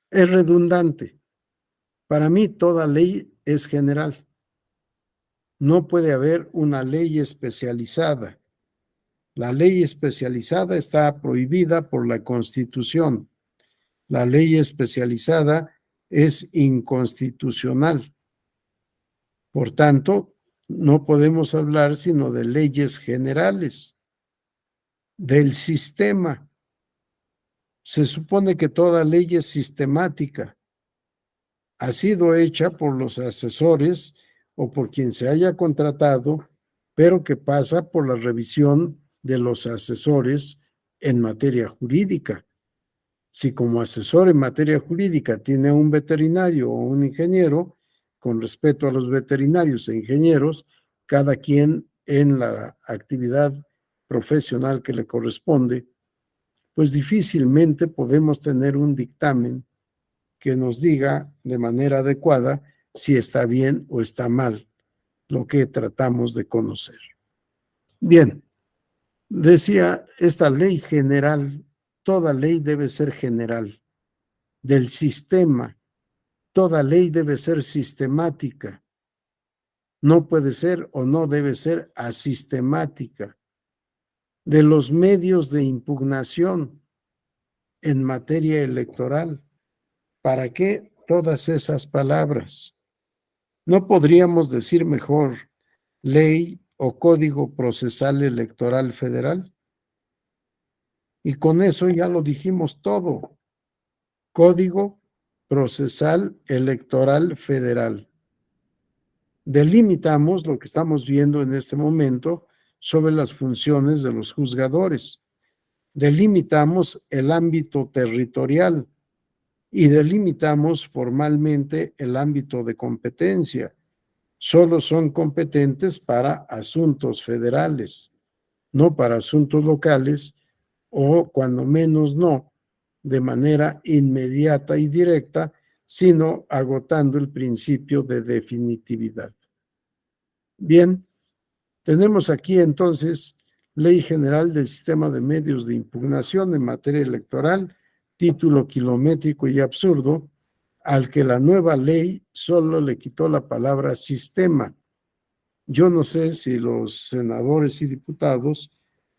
Es redundante. Para mí toda ley es general. No puede haber una ley especializada. La ley especializada está prohibida por la Constitución. La ley especializada es inconstitucional. Por tanto, no podemos hablar sino de leyes generales, del sistema. Se supone que toda ley es sistemática. Ha sido hecha por los asesores o por quien se haya contratado, pero que pasa por la revisión de los asesores en materia jurídica. Si como asesor en materia jurídica tiene un veterinario o un ingeniero, con respeto a los veterinarios e ingenieros, cada quien en la actividad profesional que le corresponde, pues difícilmente podemos tener un dictamen que nos diga de manera adecuada si está bien o está mal lo que tratamos de conocer. Bien, decía esta ley general, toda ley debe ser general. Del sistema, toda ley debe ser sistemática. No puede ser o no debe ser asistemática. De los medios de impugnación en materia electoral. ¿Para qué todas esas palabras? ¿No podríamos decir mejor ley o código procesal electoral federal? Y con eso ya lo dijimos todo. Código procesal electoral federal. Delimitamos lo que estamos viendo en este momento sobre las funciones de los juzgadores. Delimitamos el ámbito territorial y delimitamos formalmente el ámbito de competencia. Solo son competentes para asuntos federales, no para asuntos locales o, cuando menos, no de manera inmediata y directa, sino agotando el principio de definitividad. Bien, tenemos aquí entonces Ley General del Sistema de Medios de Impugnación en materia electoral, título kilométrico y absurdo, al que la nueva ley solo le quitó la palabra sistema. Yo no sé si los senadores y diputados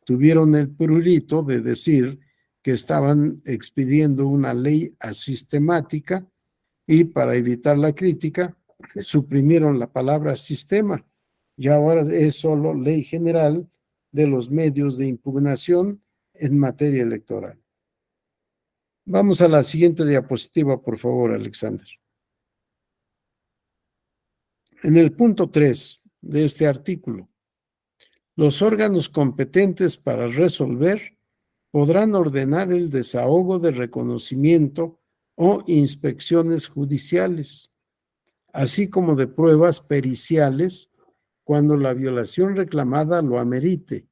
tuvieron el prurito de decir que estaban expidiendo una ley asistemática y para evitar la crítica suprimieron la palabra sistema y ahora es solo ley general de los medios de impugnación en materia electoral. Vamos a la siguiente diapositiva, por favor, Alexander. En el punto 3 de este artículo, los órganos competentes para resolver podrán ordenar el desahogo de reconocimiento o inspecciones judiciales, así como de pruebas periciales cuando la violación reclamada lo amerite,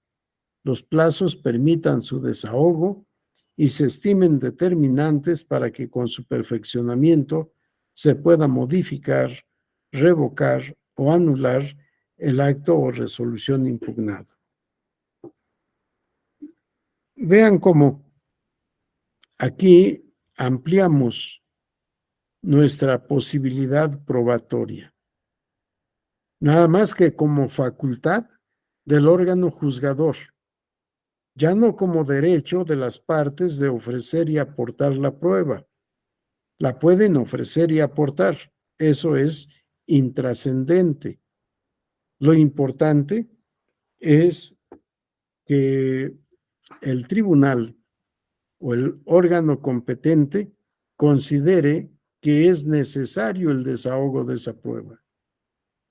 los plazos permitan su desahogo y se estimen determinantes para que con su perfeccionamiento se pueda modificar, revocar o anular el acto o resolución impugnado. Vean cómo aquí ampliamos nuestra posibilidad probatoria. Nada más que como facultad del órgano juzgador, ya no como derecho de las partes de ofrecer y aportar la prueba. La pueden ofrecer y aportar, eso es intrascendente. Lo importante es que el tribunal o el órgano competente considere que es necesario el desahogo de esa prueba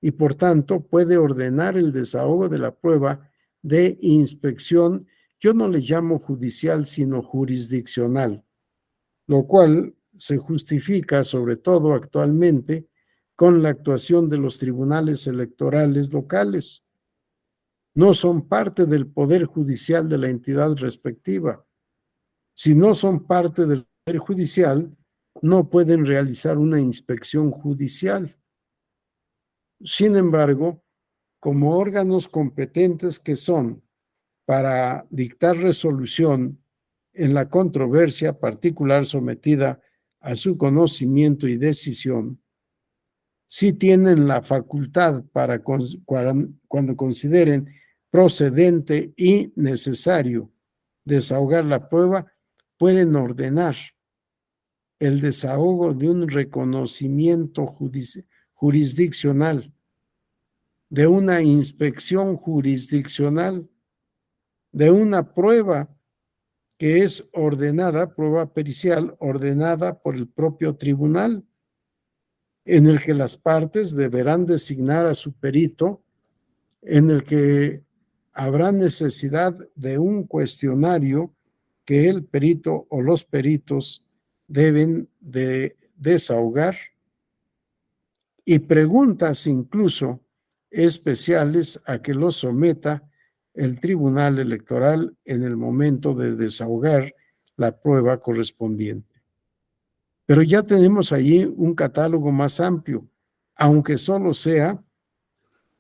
y por tanto puede ordenar el desahogo de la prueba de inspección. Yo no le llamo judicial, sino jurisdiccional, lo cual se justifica sobre todo actualmente con la actuación de los tribunales electorales locales. No son parte del poder judicial de la entidad respectiva. Si no son parte del poder judicial, no pueden realizar una inspección judicial. Sin embargo, como órganos competentes que son para dictar resolución en la controversia particular sometida a su conocimiento y decisión, sí tienen la facultad para cuando consideren procedente y necesario desahogar la prueba, pueden ordenar el desahogo de un reconocimiento jurisdiccional, de una inspección jurisdiccional, de una prueba que es ordenada, prueba pericial ordenada por el propio tribunal, en el que las partes deberán designar a su perito, en el que habrá necesidad de un cuestionario que el perito o los peritos deben de desahogar y preguntas incluso especiales a que los someta el Tribunal Electoral en el momento de desahogar la prueba correspondiente. Pero ya tenemos allí un catálogo más amplio, aunque solo sea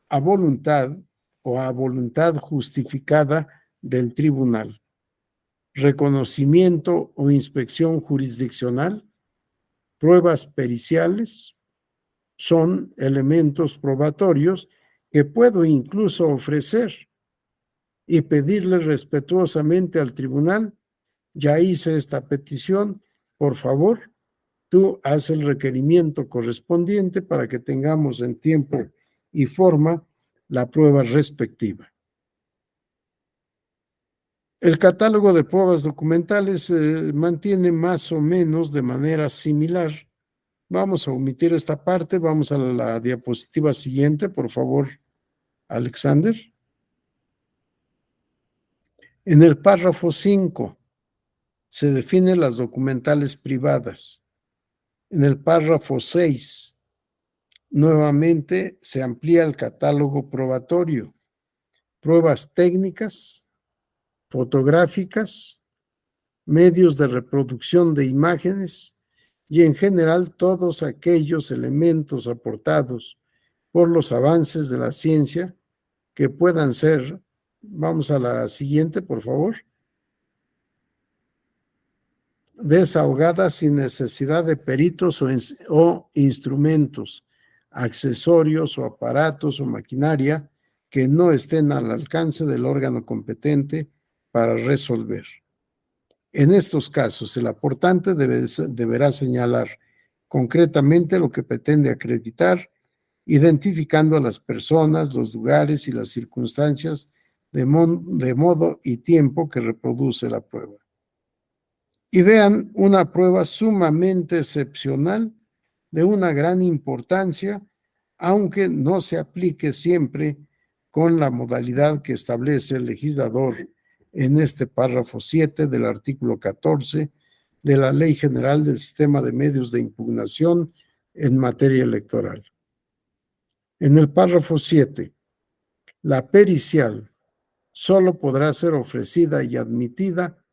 a voluntad o a voluntad justificada del tribunal. Reconocimiento o inspección jurisdiccional, pruebas periciales, son elementos probatorios que puedo incluso ofrecer y pedirle respetuosamente al tribunal: ya hice esta petición, por favor, tú haz el requerimiento correspondiente para que tengamos en tiempo y forma la prueba respectiva. El catálogo de pruebas documentales mantiene más o menos de manera similar. Vamos a omitir esta parte, vamos a la diapositiva siguiente, por favor, Alexander. En el párrafo 5 se definen las documentales privadas. En el párrafo 6, nuevamente se amplía el catálogo probatorio. Pruebas técnicas, fotográficas, medios de reproducción de imágenes y en general todos aquellos elementos aportados por los avances de la ciencia que puedan ser, vamos a la siguiente, por favor, desahogadas sin necesidad de peritos o instrumentos, accesorios o aparatos o maquinaria que no estén al alcance del órgano competente para resolver. En estos casos, el aportante deberá señalar concretamente lo que pretende acreditar, identificando a las personas, los lugares y las circunstancias de modo y tiempo que reproduce la prueba. Y vean una prueba sumamente excepcional, de una gran importancia, aunque no se aplique siempre con la modalidad que establece el legislador en este párrafo 7 del artículo 14 de la Ley General del Sistema de Medios de Impugnación en materia electoral. En el párrafo 7, la pericial solo podrá ser ofrecida y admitida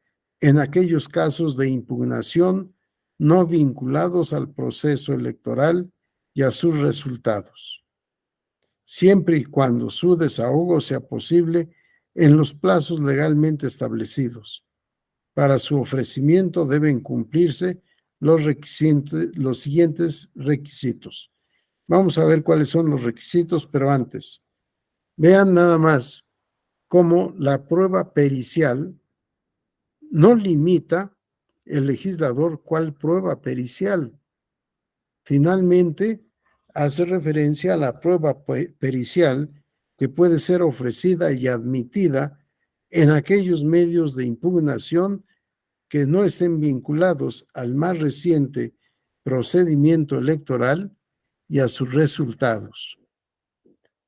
en aquellos casos de impugnación no vinculados al proceso electoral y a sus resultados, siempre y cuando su desahogo sea posible en los plazos legalmente establecidos. Para su ofrecimiento deben cumplirse los siguientes requisitos. Vamos a ver cuáles son los requisitos, pero antes, vean nada más cómo la prueba pericial no limita el legislador cuál prueba pericial. Finalmente, hace referencia a la prueba pericial que puede ser ofrecida y admitida en aquellos medios de impugnación que no estén vinculados al más reciente procedimiento electoral y a sus resultados.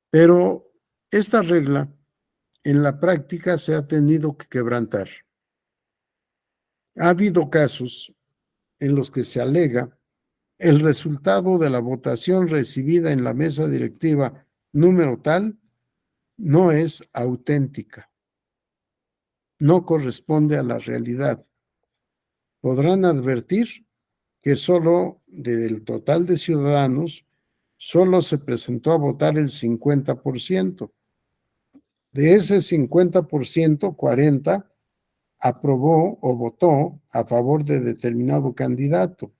Pero esta regla en la práctica se ha tenido que quebrantar. Ha habido casos en los que se alega el resultado de la votación recibida en la mesa directiva número tal no es auténtica, no corresponde a la realidad. Podrán advertir que solo del total de ciudadanos, solo se presentó a votar el 50%. De ese 50%, 40% aprobó o votó a favor de determinado candidato.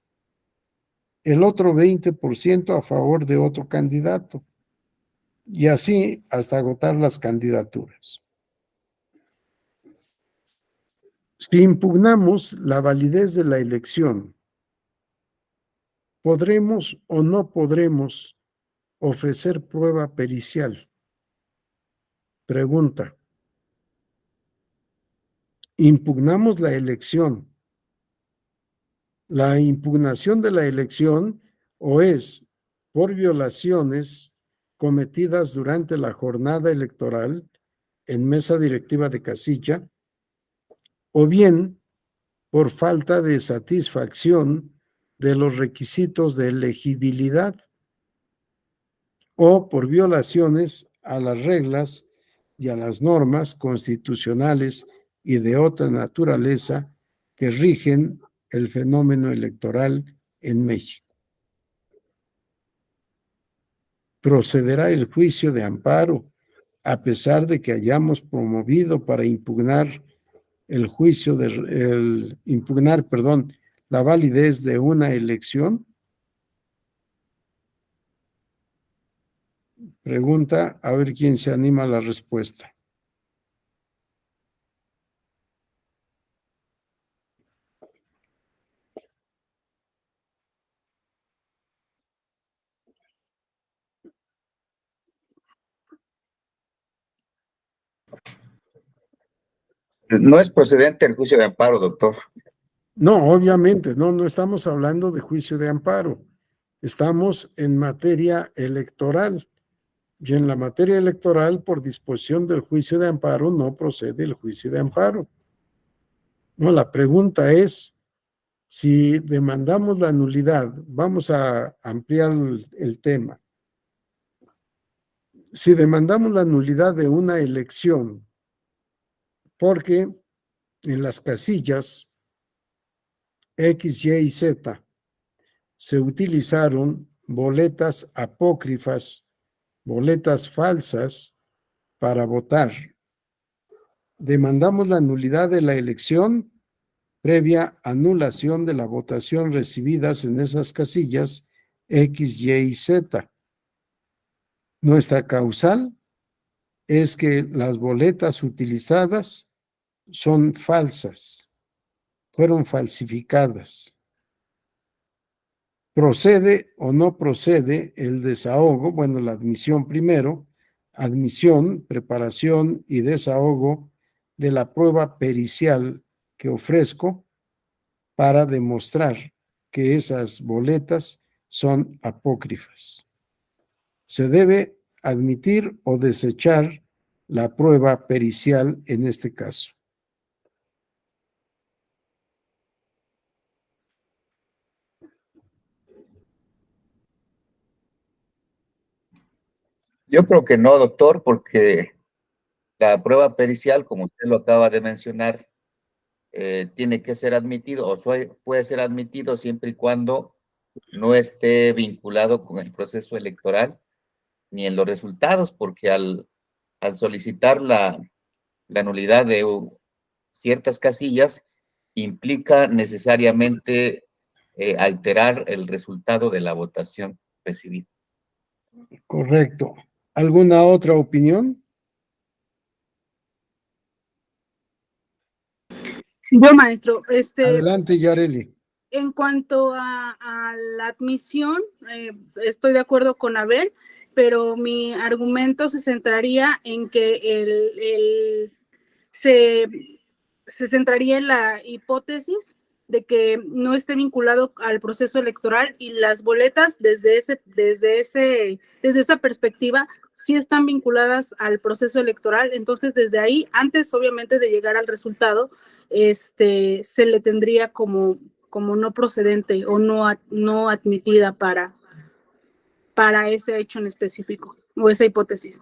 El otro 20% a favor de otro candidato. Y así hasta agotar las candidaturas. Si impugnamos la validez de la elección, ¿podremos o no podremos ofrecer prueba pericial? Pregunta. Impugnamos la elección. La impugnación de la elección o es por violaciones cometidas durante la jornada electoral en mesa directiva de casilla, o bien por falta de satisfacción de los requisitos de elegibilidad, o por violaciones a las reglas y a las normas constitucionales y de otra naturaleza que rigen el fenómeno electoral en México. Procederá el juicio de amparo a pesar de que hayamos promovido para impugnar el juicio, impugnar, perdón, la validez de una elección? Pregunta, a ver quién se anima a la respuesta. No es procedente el juicio de amparo, doctor. No, obviamente, no estamos hablando de juicio de amparo. Estamos en materia electoral. Y en la materia electoral, por disposición del juicio de amparo, no procede el juicio de amparo. No, la pregunta es, si demandamos la nulidad, vamos a ampliar el tema. Si demandamos la nulidad de una elección, porque en las casillas X, Y y Z se utilizaron boletas apócrifas, boletas falsas para votar. Demandamos la nulidad de la elección previa anulación de la votación recibidas en esas casillas X, Y y Z. Nuestra causal es que las boletas utilizadas son falsas, fueron falsificadas. ¿Procede o no procede el desahogo? Bueno, la admisión primero, admisión, preparación y desahogo de la prueba pericial que ofrezco para demostrar que esas boletas son apócrifas. Se debe admitir o desechar la prueba pericial en este caso. Yo creo que no, doctor, porque la prueba pericial, como usted lo acaba de mencionar, tiene que ser admitido o puede ser admitido siempre y cuando no esté vinculado con el proceso electoral ni en los resultados, porque al solicitar la nulidad de ciertas casillas implica necesariamente alterar el resultado de la votación recibida. Correcto. ¿Alguna otra opinión? Yo, maestro, Adelante, Yareli. en cuanto a la admisión, estoy de acuerdo con Abel, pero mi argumento se centraría en que se centraría en la hipótesis de que no esté vinculado al proceso electoral y las boletas desde esa perspectiva sí están vinculadas al proceso electoral. Entonces, desde ahí, antes obviamente de llegar al resultado, se le tendría como no procedente o no admitida para ese hecho en específico o esa hipótesis.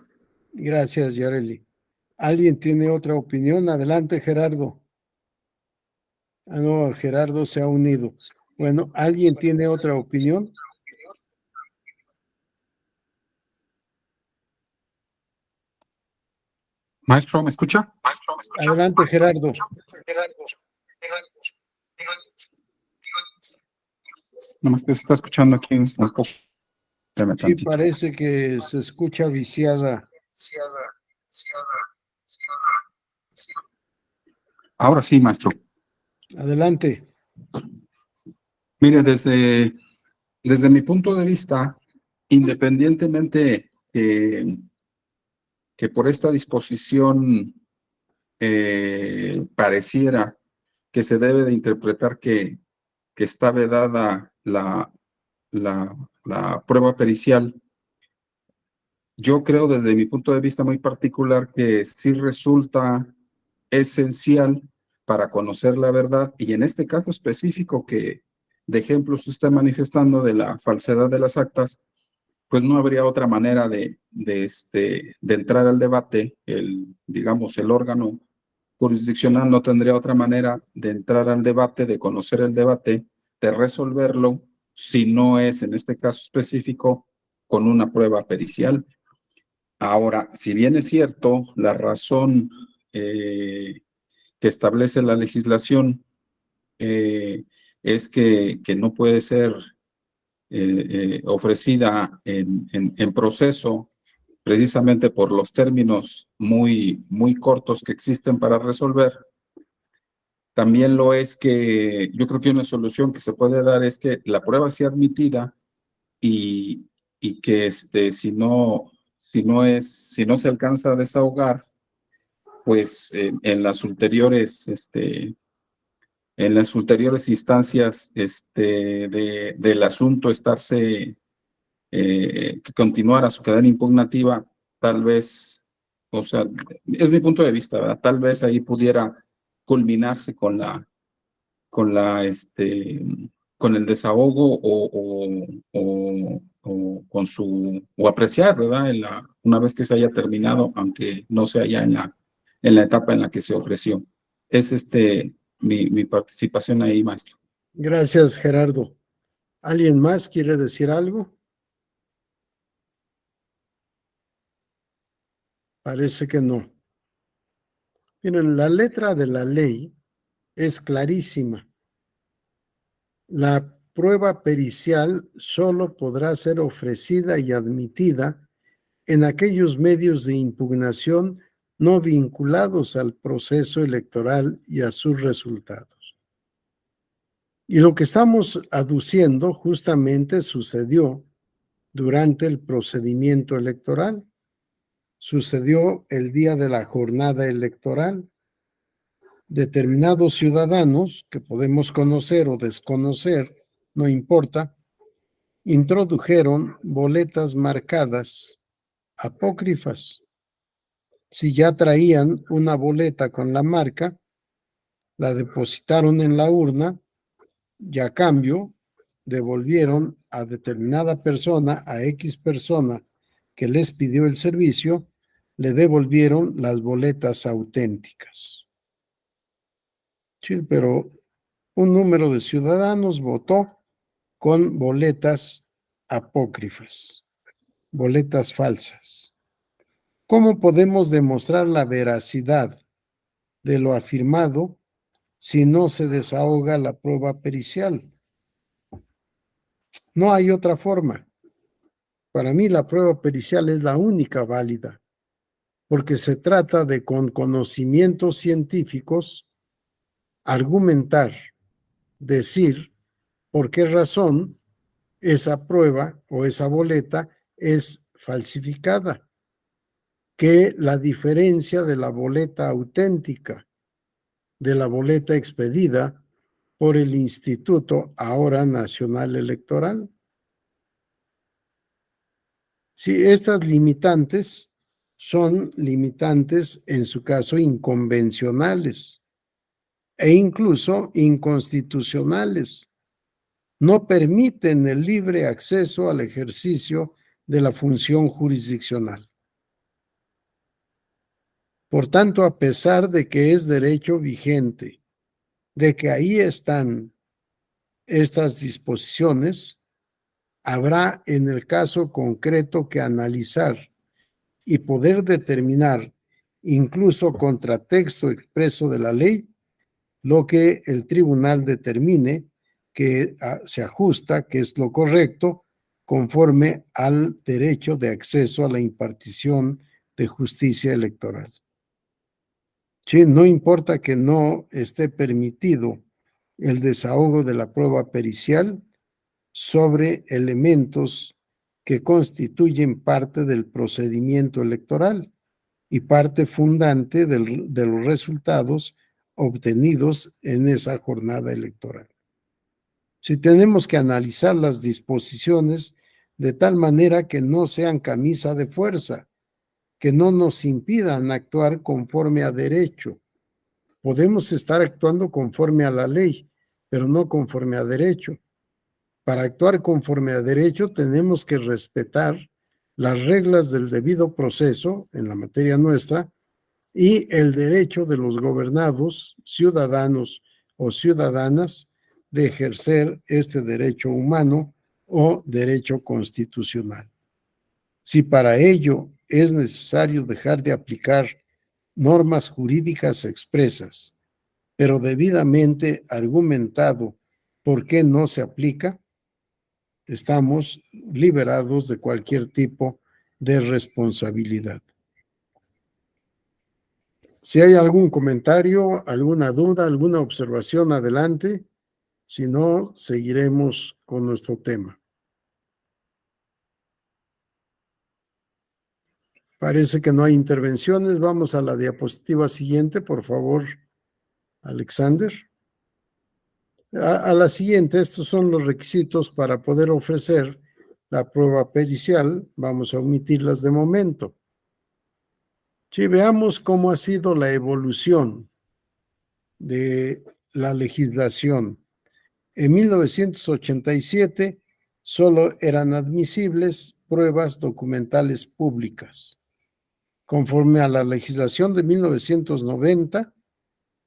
Gracias, Yareli. ¿Alguien tiene otra opinión? Adelante, Gerardo. Ah, no, Gerardo se ha unido. Bueno, ¿alguien tiene otra opinión? Maestro, ¿me escucha? Adelante, Gerardo. Nomás te está escuchando aquí un poco. Sí, parece que se escucha viciada. Ahora sí, maestro. Adelante. Mire, desde mi punto de vista, independientemente que por esta disposición pareciera que se debe de interpretar que está vedada la prueba pericial, yo creo desde mi punto de vista muy particular que sí resulta esencial para conocer la verdad, y en este caso específico que de ejemplo se está manifestando de la falsedad de las actas, pues no habría otra manera de entrar al debate. Digamos, el órgano jurisdiccional no tendría otra manera de entrar al debate, de conocer el debate, de resolverlo, si no es en este caso específico con una prueba pericial. Ahora, si bien es cierto, la razón que establece la legislación es que no puede ser ofrecida en proceso, precisamente por los términos muy cortos que existen para resolver. También lo es que yo creo que una solución que se puede dar es que la prueba sea admitida y, y que si no se alcanza a desahogar, pues en las ulteriores instancias del asunto estarse que continuara su cadena impugnativa, tal vez, o sea, es mi punto de vista, ¿verdad? Tal vez ahí pudiera culminarse con el desahogo o apreciar, ¿verdad? Una vez que se haya terminado, aunque no sea ya en la etapa en la que se ofreció. Es mi participación ahí, maestro. Gracias, Gerardo. ¿Alguien más quiere decir algo? Parece que no. Miren, la letra de la ley es clarísima. La prueba pericial solo podrá ser ofrecida y admitida en aquellos medios de impugnación no vinculados al proceso electoral y a sus resultados. Y lo que estamos aduciendo justamente sucedió durante el procedimiento electoral. Sucedió el día de la jornada electoral. Determinados ciudadanos, que podemos conocer o desconocer, no importa, introdujeron boletas marcadas apócrifas. Si ya traían una boleta con la marca, la depositaron en la urna y a cambio devolvieron a determinada persona, a X persona que les pidió el servicio, le devolvieron las boletas auténticas. Sí, pero un número de ciudadanos votó con boletas apócrifas, boletas falsas. ¿Cómo podemos demostrar la veracidad de lo afirmado si no se desahoga la prueba pericial? No hay otra forma. Para mí la prueba pericial es la única válida, porque se trata de, con conocimientos científicos, argumentar, decir por qué razón esa prueba o esa boleta es falsificada, que la diferencia de la boleta auténtica de la boleta expedida por el Instituto ahora Nacional Electoral. Sí, estas limitantes son limitantes, en su caso, inconvencionales e incluso inconstitucionales. No permiten el libre acceso al ejercicio de la función jurisdiccional. Por tanto, a pesar de que es derecho vigente, de que ahí están estas disposiciones, habrá en el caso concreto que analizar y poder determinar, incluso contra texto expreso de la ley, lo que el tribunal determine que se ajusta, que es lo correcto, conforme al derecho de acceso a la impartición de justicia electoral. Sí, no importa que no esté permitido el desahogo de la prueba pericial sobre elementos que constituyen parte del procedimiento electoral y parte fundante de los resultados obtenidos en esa jornada electoral. Si tenemos que analizar las disposiciones de tal manera que no sean camisa de fuerza, que no nos impidan actuar conforme a derecho. Podemos estar actuando conforme a la ley, pero no conforme a derecho. Para actuar conforme a derecho tenemos que respetar las reglas del debido proceso en la materia nuestra y el derecho de los gobernados, ciudadanos o ciudadanas, de ejercer este derecho humano o derecho constitucional. Si para ello es necesario dejar de aplicar normas jurídicas expresas, pero debidamente argumentado por qué no se aplica, estamos liberados de cualquier tipo de responsabilidad. Si hay algún comentario, alguna duda, alguna observación, adelante. Si no, seguiremos con nuestro tema. Parece que no hay intervenciones. Vamos a la diapositiva siguiente, por favor, Alexander. A la siguiente, estos son los requisitos para poder ofrecer la prueba pericial. Vamos a omitirlas de momento. Si veamos cómo ha sido la evolución de la legislación. En 1987 solo eran admisibles pruebas documentales públicas. Conforme a la legislación de 1990,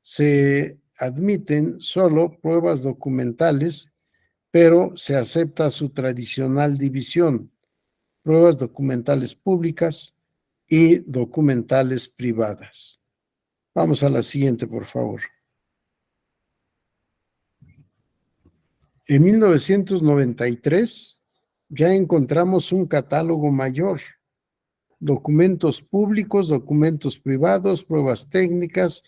se admiten solo pruebas documentales, pero se acepta su tradicional división: pruebas documentales públicas y documentales privadas. Vamos a la siguiente, por favor. En 1993 ya encontramos un catálogo mayor: documentos públicos, documentos privados, pruebas técnicas,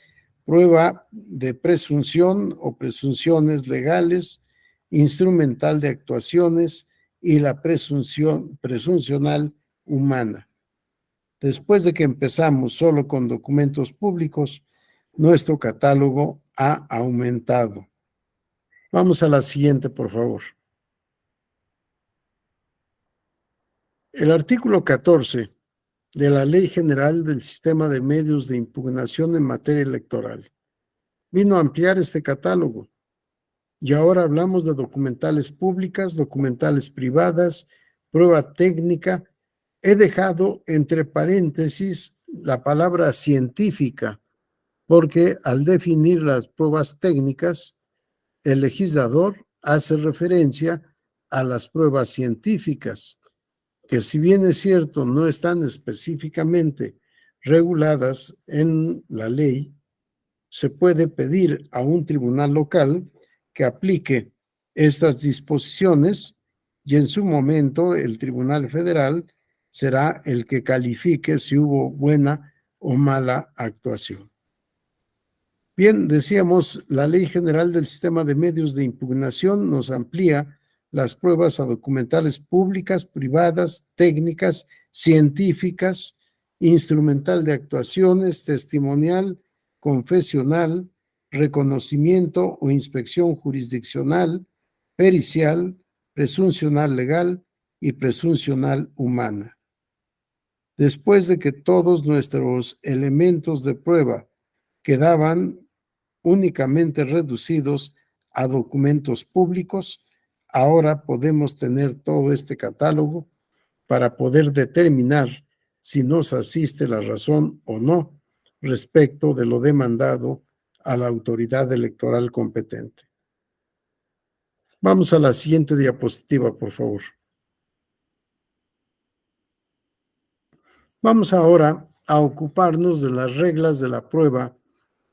prueba de presunción o presunciones legales, instrumental de actuaciones y la presuncional humana. Después de que empezamos solo con documentos públicos, nuestro catálogo ha aumentado. Vamos a la siguiente, por favor. El artículo 14 de la Ley General del Sistema de Medios de Impugnación en materia electoral vino a ampliar este catálogo. Y ahora hablamos de documentales públicas, documentales privadas, prueba técnica. He dejado entre paréntesis la palabra científica, porque al definir las pruebas técnicas, el legislador hace referencia a las pruebas científicas, que si bien es cierto no están específicamente reguladas en la ley, se puede pedir a un tribunal local que aplique estas disposiciones y en su momento el Tribunal Federal será el que califique si hubo buena o mala actuación. Bien, decíamos, la Ley General del Sistema de Medios de Impugnación nos amplía las pruebas a documentales públicas, privadas, técnicas, científicas, instrumental de actuaciones, testimonial, confesional, reconocimiento o inspección jurisdiccional, pericial, presuncional legal y presuncional humana. Después de que todos nuestros elementos de prueba quedaban únicamente reducidos a documentos públicos, ahora podemos tener todo este catálogo para poder determinar si nos asiste la razón o no respecto de lo demandado a la autoridad electoral competente. Vamos a la siguiente diapositiva, por favor. Vamos ahora a ocuparnos de las reglas de la prueba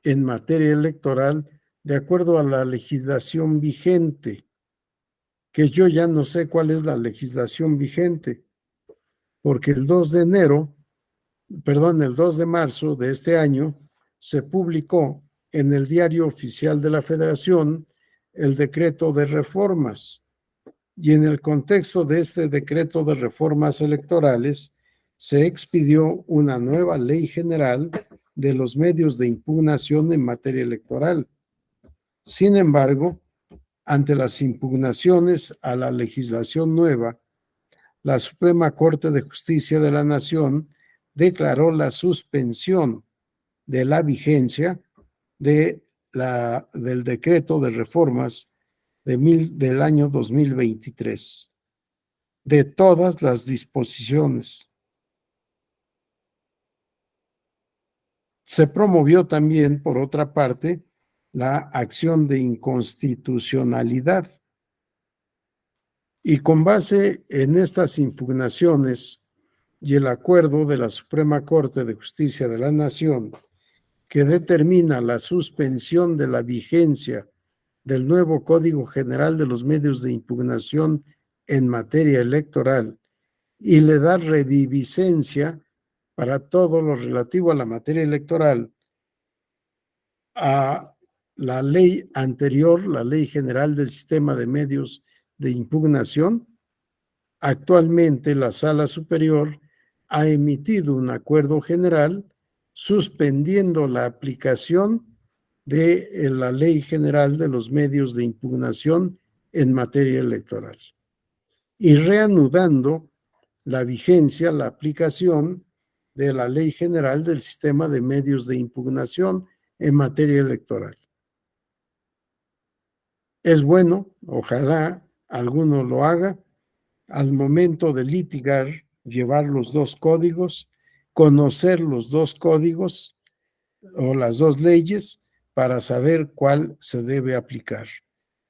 en materia electoral de acuerdo a la legislación vigente, que yo ya no sé cuál es la legislación vigente, porque el 2 de marzo de este año se publicó en el Diario Oficial de la Federación el decreto de reformas, y en el contexto de este decreto de reformas electorales se expidió una nueva ley general de los medios de impugnación en materia electoral. Sin embargo, ante las impugnaciones a la legislación nueva, la Suprema Corte de Justicia de la Nación declaró la suspensión de la vigencia del decreto de reformas del año 2023, de todas las disposiciones. Se promovió también, por otra parte, la acción de inconstitucionalidad. Y con base en estas impugnaciones, y el acuerdo de la Suprema Corte de Justicia de la Nación que determina la suspensión de la vigencia del nuevo Código General de los Medios de Impugnación en materia electoral y le da reviviscencia para todo lo relativo a la materia electoral a la ley anterior, la Ley General del Sistema de Medios de Impugnación. Actualmente la Sala Superior ha emitido un acuerdo general suspendiendo la aplicación de la Ley General de los Medios de Impugnación en materia electoral y reanudando la vigencia, la aplicación de la Ley General del Sistema de Medios de Impugnación en materia electoral. Es bueno, ojalá alguno lo haga, al momento de litigar, llevar los dos códigos, conocer los dos códigos o las dos leyes para saber cuál se debe aplicar.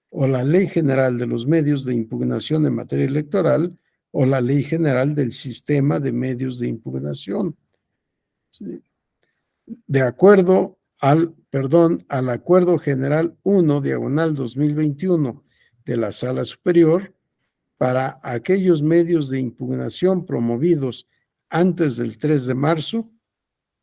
O la Ley General de los Medios de Impugnación en materia electoral o la Ley General del Sistema de Medios de Impugnación. De acuerdo al Acuerdo General 1/2021 de la Sala Superior, para aquellos medios de impugnación promovidos antes del 3 de marzo,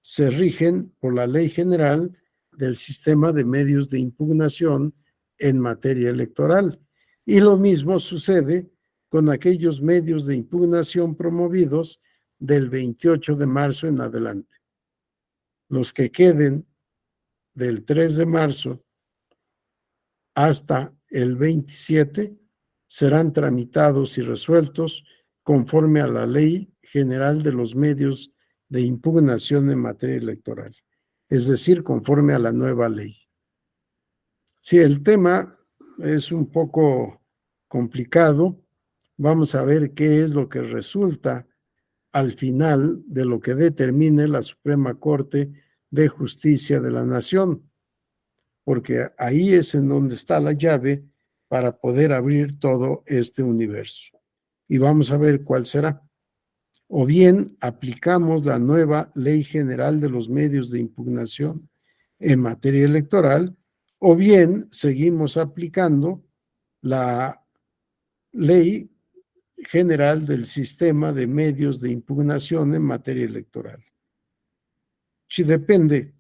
se rigen por la Ley General del Sistema de Medios de Impugnación en materia electoral. Y lo mismo sucede con aquellos medios de impugnación promovidos del 28 de marzo en adelante. Los que queden del 3 de marzo hasta el 27 serán tramitados y resueltos conforme a la Ley General de los Medios de Impugnación en materia electoral, es decir, conforme a la nueva ley. Sí, el tema es un poco complicado. Vamos a ver qué es lo que resulta al final de lo que determine la Suprema Corte de Justicia de la Nación, porque ahí es en donde está la llave para poder abrir todo este universo. Y vamos a ver cuál será. O bien aplicamos la nueva Ley General de los Medios de Impugnación en materia electoral, o bien seguimos aplicando la Ley General del Sistema de Medios de Impugnación en materia electoral. Si depende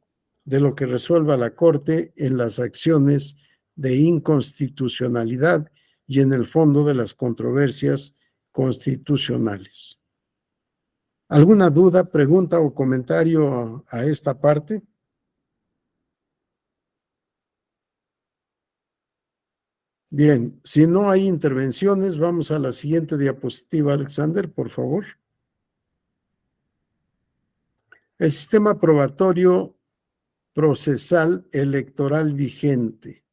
de lo que resuelva la Corte en las acciones de inconstitucionalidad y en el fondo de las controversias constitucionales. ¿Alguna duda, pregunta o comentario a esta parte? Bien, si no hay intervenciones, vamos a la siguiente diapositiva, Alexander, por favor. El sistema probatorio procesal electoral vigente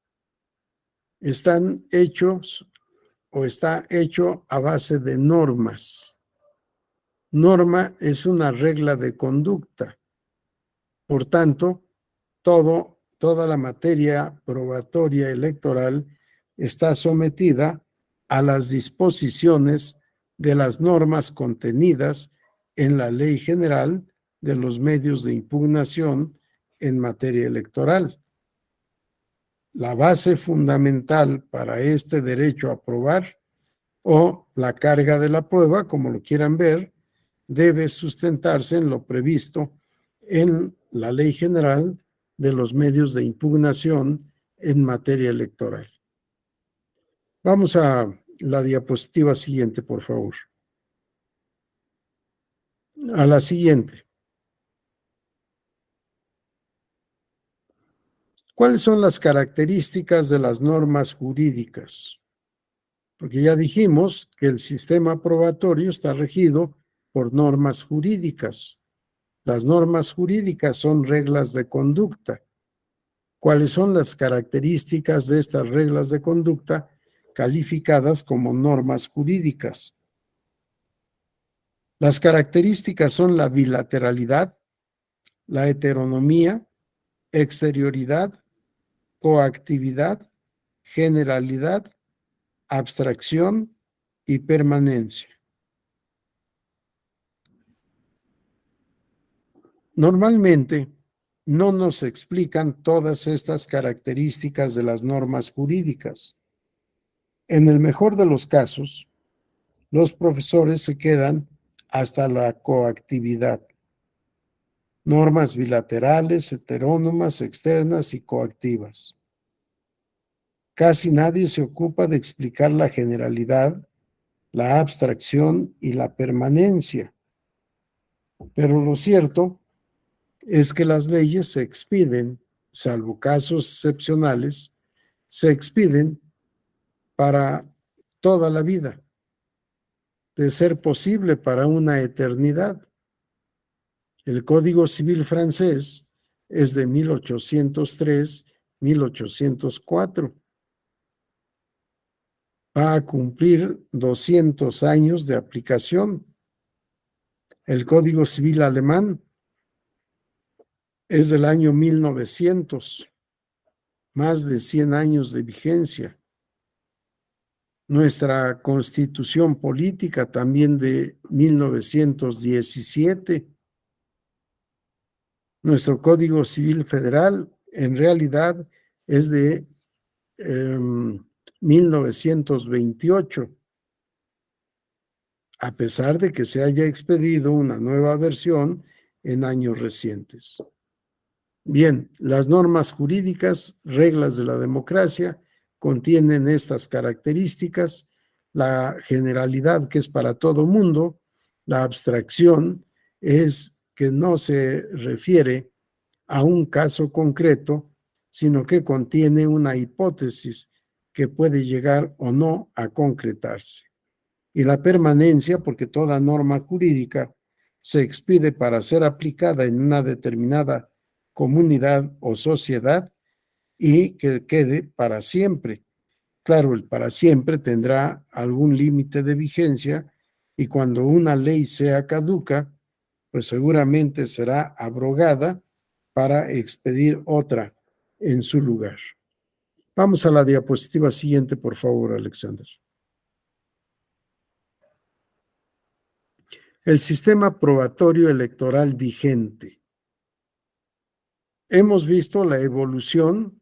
están hechos o está hecho a base de normas. Norma es una regla de conducta. Por tanto, toda la materia probatoria electoral está sometida a las disposiciones de las normas contenidas en la Ley General de los Medios de Impugnación en materia electoral. La base fundamental para este derecho a probar o la carga de la prueba, como lo quieran ver, debe sustentarse en lo previsto en la Ley General de los Medios de Impugnación en materia electoral. Vamos a la diapositiva siguiente, por favor. A la siguiente. ¿Cuáles son las características de las normas jurídicas? Porque ya dijimos que el sistema probatorio está regido por normas jurídicas. Las normas jurídicas son reglas de conducta. ¿Cuáles son las características de estas reglas de conducta calificadas como normas jurídicas? Las características son la bilateralidad, la heteronomía, exterioridad, coactividad, generalidad, abstracción y permanencia. Normalmente no nos explican todas estas características de las normas jurídicas. En el mejor de los casos, los profesores se quedan hasta la coactividad. Normas bilaterales, heterónomas, externas y coactivas. Casi nadie se ocupa de explicar la generalidad, la abstracción y la permanencia. Pero lo cierto es que las leyes se expiden, salvo casos excepcionales, se expiden para toda la vida, de ser posible para una eternidad. El Código Civil francés es de 1803-1804. Va a cumplir 200 años de aplicación. El Código Civil alemán es del año 1900, más de 100 años de vigencia. Nuestra Constitución Política también de 1917. Nuestro Código Civil Federal en realidad es de 1928, a pesar de que se haya expedido una nueva versión en años recientes. Bien, las normas jurídicas, reglas de la democracia, contienen estas características: la generalidad, que es para todo mundo; la abstracción es que no se refiere a un caso concreto, sino que contiene una hipótesis que puede llegar o no a concretarse; y la permanencia, porque toda norma jurídica se expide para ser aplicada en una determinada comunidad o sociedad y que quede para siempre. Claro, el para siempre tendrá algún límite de vigencia, y cuando una ley sea caduca, pues seguramente será abrogada para expedir otra en su lugar. Vamos a la diapositiva siguiente, por favor, Alexander. El sistema probatorio electoral vigente. Hemos visto la evolución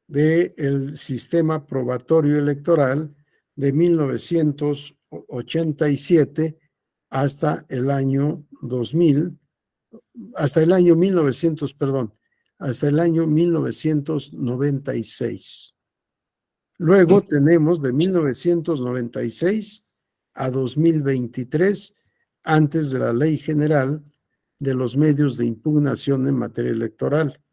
del sistema probatorio electoral de 1987 hasta el año 2000, hasta el año 1996. Luego tenemos de 1996 a 2023, antes de la Ley General de los Medios de Impugnación en materia electoral.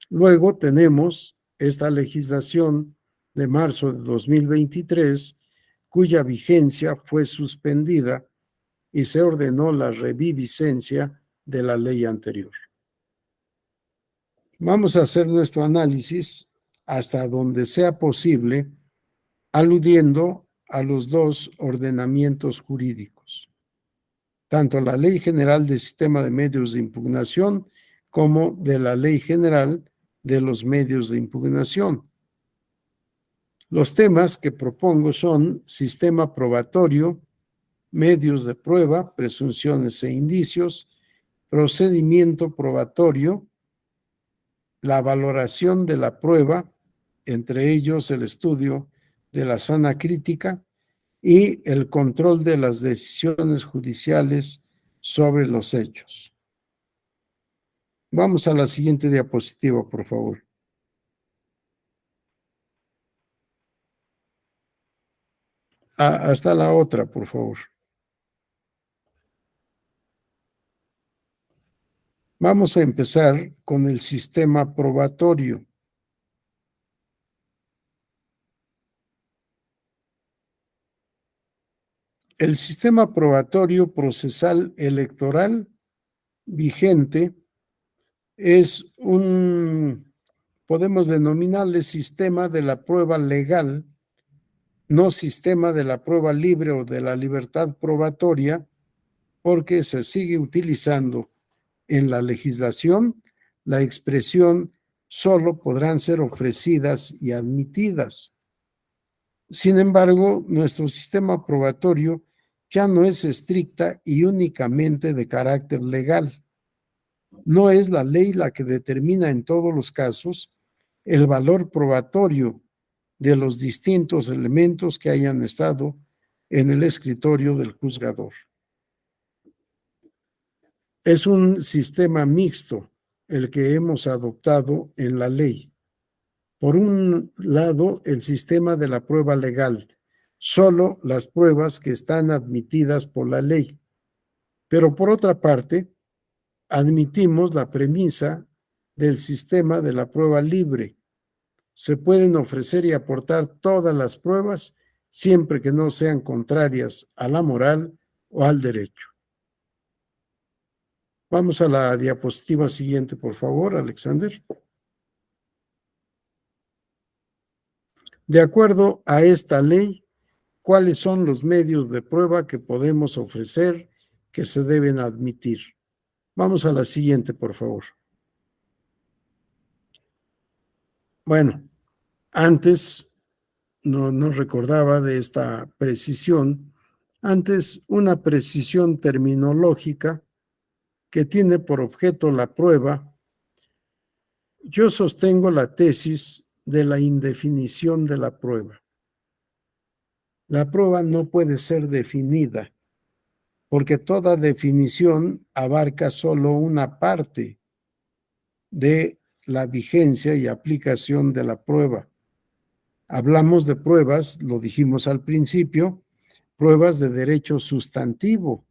Luego tenemos esta legislación de marzo de 2023, cuya vigencia fue suspendida y se ordenó la reviviscencia de la ley anterior. Vamos a hacer nuestro análisis hasta donde sea posible, aludiendo a los dos ordenamientos jurídicos, tanto la Ley General del Sistema de Medios de Impugnación como de la Ley General de los Medios de Impugnación. Los temas que propongo son sistema probatorio, medios de prueba, presunciones e indicios, procedimiento probatorio, la valoración de la prueba, entre ellos el estudio de la sana crítica, y el control de las decisiones judiciales sobre los hechos. Vamos a la siguiente diapositiva, por favor. Hasta la otra, por favor. Vamos a empezar con el sistema probatorio. El sistema probatorio procesal electoral vigente es podemos denominarle sistema de la prueba legal, no sistema de la prueba libre o de la libertad probatoria, porque se sigue utilizando en la legislación la expresión solo podrán ser ofrecidas y admitidas. Sin embargo, nuestro sistema probatorio ya no es estricta y únicamente de carácter legal. No es la ley la que determina en todos los casos el valor probatorio de los distintos elementos que hayan estado en el escritorio del juzgador. Es un sistema mixto el que hemos adoptado en la ley. Por un lado, el sistema de la prueba legal, solo las pruebas que están admitidas por la ley. Pero por otra parte, admitimos la premisa del sistema de la prueba libre. Se pueden ofrecer y aportar todas las pruebas siempre que no sean contrarias a la moral o al derecho. Vamos a la diapositiva siguiente, por favor, Alexander. De acuerdo a esta ley, ¿cuáles son los medios de prueba que podemos ofrecer que se deben admitir? Vamos a la siguiente, por favor. Bueno, antes no recordaba de esta precisión. Antes, una precisión terminológica que tiene por objeto la prueba. Yo sostengo la tesis de la indefinición de la prueba. La prueba no puede ser definida, porque toda definición abarca solo una parte de la vigencia y aplicación de la prueba. Hablamos de pruebas, lo dijimos al principio, pruebas de derecho sustantivo.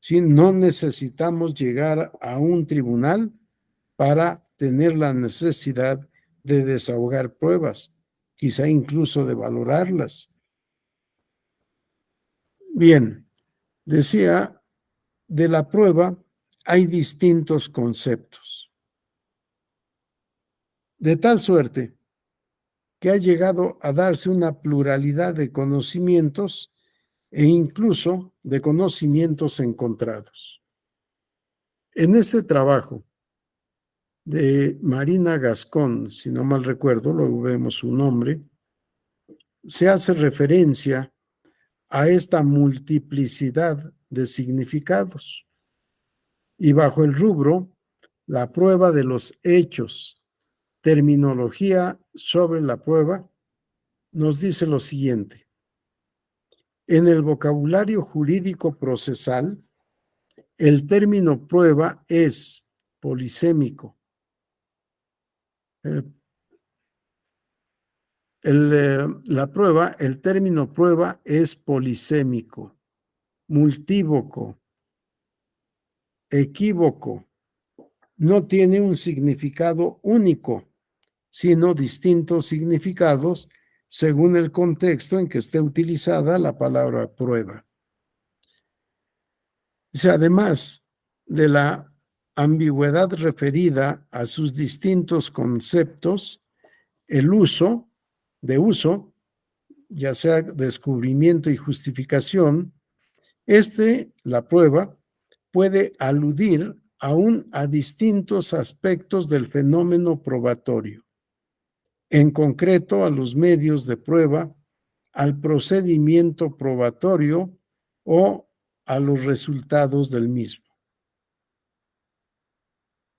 ¿Sí? No necesitamos llegar a un tribunal para tener la necesidad de desahogar pruebas, quizá incluso de valorarlas. Bien, decía, de la prueba hay distintos conceptos. De tal suerte que ha llegado a darse una pluralidad de conocimientos e incluso de conocimientos encontrados. En este trabajo de Marina Gascón, si no mal recuerdo, luego vemos su nombre, se hace referencia a esta multiplicidad de significados. Y bajo el rubro, la prueba de los hechos, terminología sobre la prueba, nos dice lo siguiente. En el vocabulario jurídico procesal, el término prueba es polisémico. El término prueba es polisémico, multívoco, equívoco. No tiene un significado único, sino distintos significados según el contexto en que esté utilizada la palabra prueba. Además de la ambigüedad referida a sus distintos conceptos, el uso, ya sea descubrimiento y justificación, la prueba, puede aludir aún a distintos aspectos del fenómeno probatorio, en concreto a los medios de prueba, al procedimiento probatorio o a los resultados del mismo.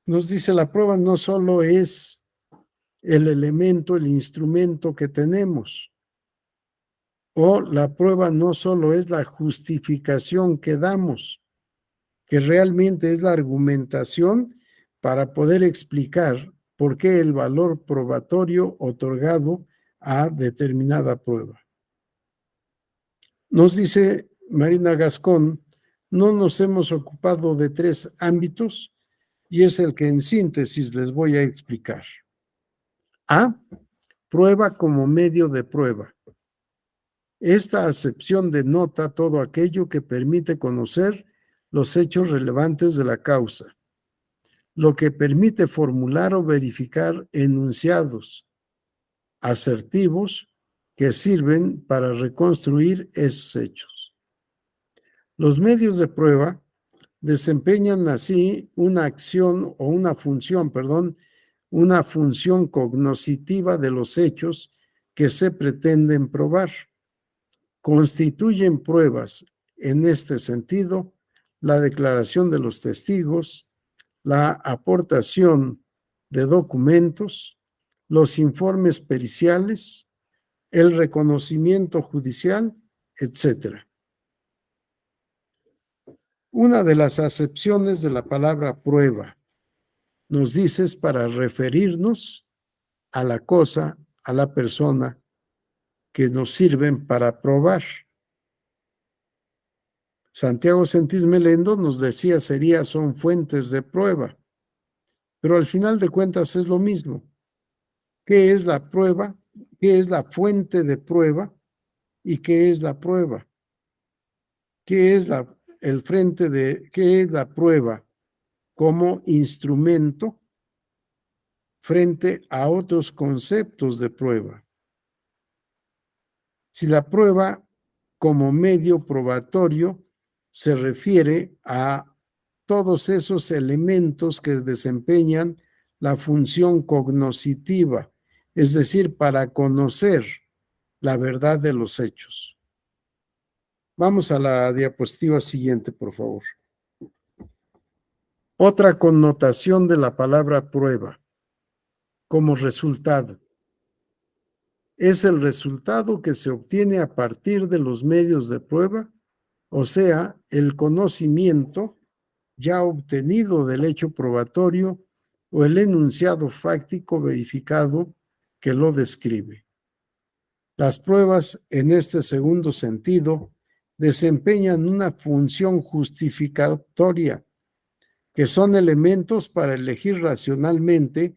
Nos dice, la prueba no solo es el elemento, el instrumento que tenemos, o la prueba no solo es la justificación que damos, que realmente es la argumentación para poder explicar por qué el valor probatorio otorgado a determinada prueba. Nos dice Marina Gascón, no nos hemos ocupado de 3 ámbitos y es el que en síntesis les voy a explicar. A, prueba como medio de prueba. Esta acepción denota todo aquello que permite conocer los hechos relevantes de la causa, lo que permite formular o verificar enunciados asertivos que sirven para reconstruir esos hechos. Los medios de prueba desempeñan así una acción o una función cognoscitiva de los hechos que se pretenden probar. Constituyen pruebas, en este sentido, la declaración de los testigos, la aportación de documentos, los informes periciales, el reconocimiento judicial, etc. Una de las acepciones de la palabra prueba nos dice es para referirnos a la cosa, a la persona que nos sirven para probar. Santiago Sentís Melendo nos decía son fuentes de prueba, pero al final de cuentas es lo mismo. ¿Qué es la prueba? ¿Qué es la fuente de prueba? ¿Y qué es la prueba? ¿Qué es qué es la prueba como instrumento frente a otros conceptos de prueba? Si la prueba como medio probatorio se refiere a todos esos elementos que desempeñan la función cognoscitiva, es decir, para conocer la verdad de los hechos. Vamos a la diapositiva siguiente, por favor. Otra connotación de la palabra prueba, como resultado. Es el resultado que se obtiene a partir de los medios de prueba, o sea, el conocimiento ya obtenido del hecho probatorio o el enunciado fáctico verificado que lo describe. Las pruebas, en este segundo sentido, desempeñan una función justificatoria, que son elementos para elegir racionalmente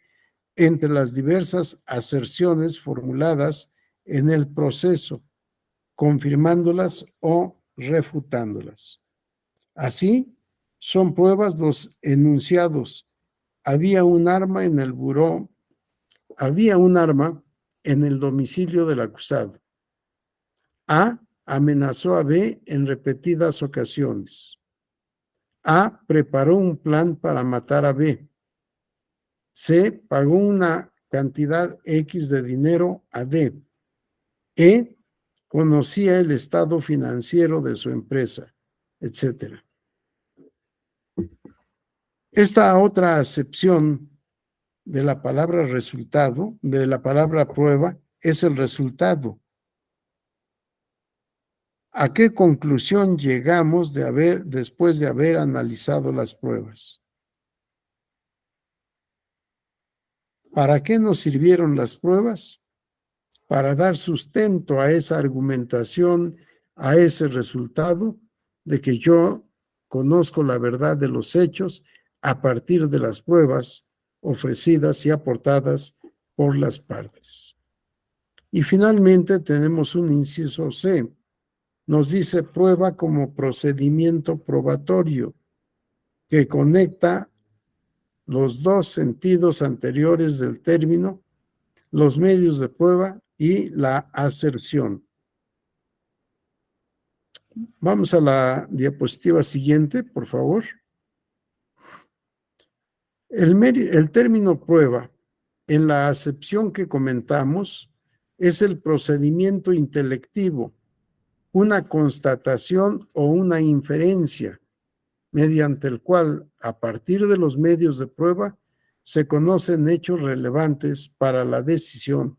entre las diversas aserciones formuladas en el proceso, confirmándolas o refutándolas. Así, son pruebas los enunciados. Había un arma en el buró, había un arma en el domicilio del acusado. A amenazó a B en repetidas ocasiones. A preparó un plan para matar a B. C pagó una cantidad X de dinero a D. E conocía el estado financiero de su empresa, etc. Esta otra acepción de la palabra resultado, de la palabra prueba, es el resultado. ¿A qué conclusión llegamos después de haber analizado las pruebas? ¿Para qué nos sirvieron las pruebas? Para dar sustento a esa argumentación, a ese resultado de que yo conozco la verdad de los hechos a partir de las pruebas ofrecidas y aportadas por las partes. Y finalmente tenemos un inciso C. Nos dice prueba como procedimiento probatorio que conecta los dos sentidos anteriores del término, los medios de prueba y la aserción. Vamos a la diapositiva siguiente, por favor. El término prueba, en la acepción que comentamos, es el procedimiento intelectivo, una constatación o una inferencia, mediante el cual, a partir de los medios de prueba, se conocen hechos relevantes para la decisión,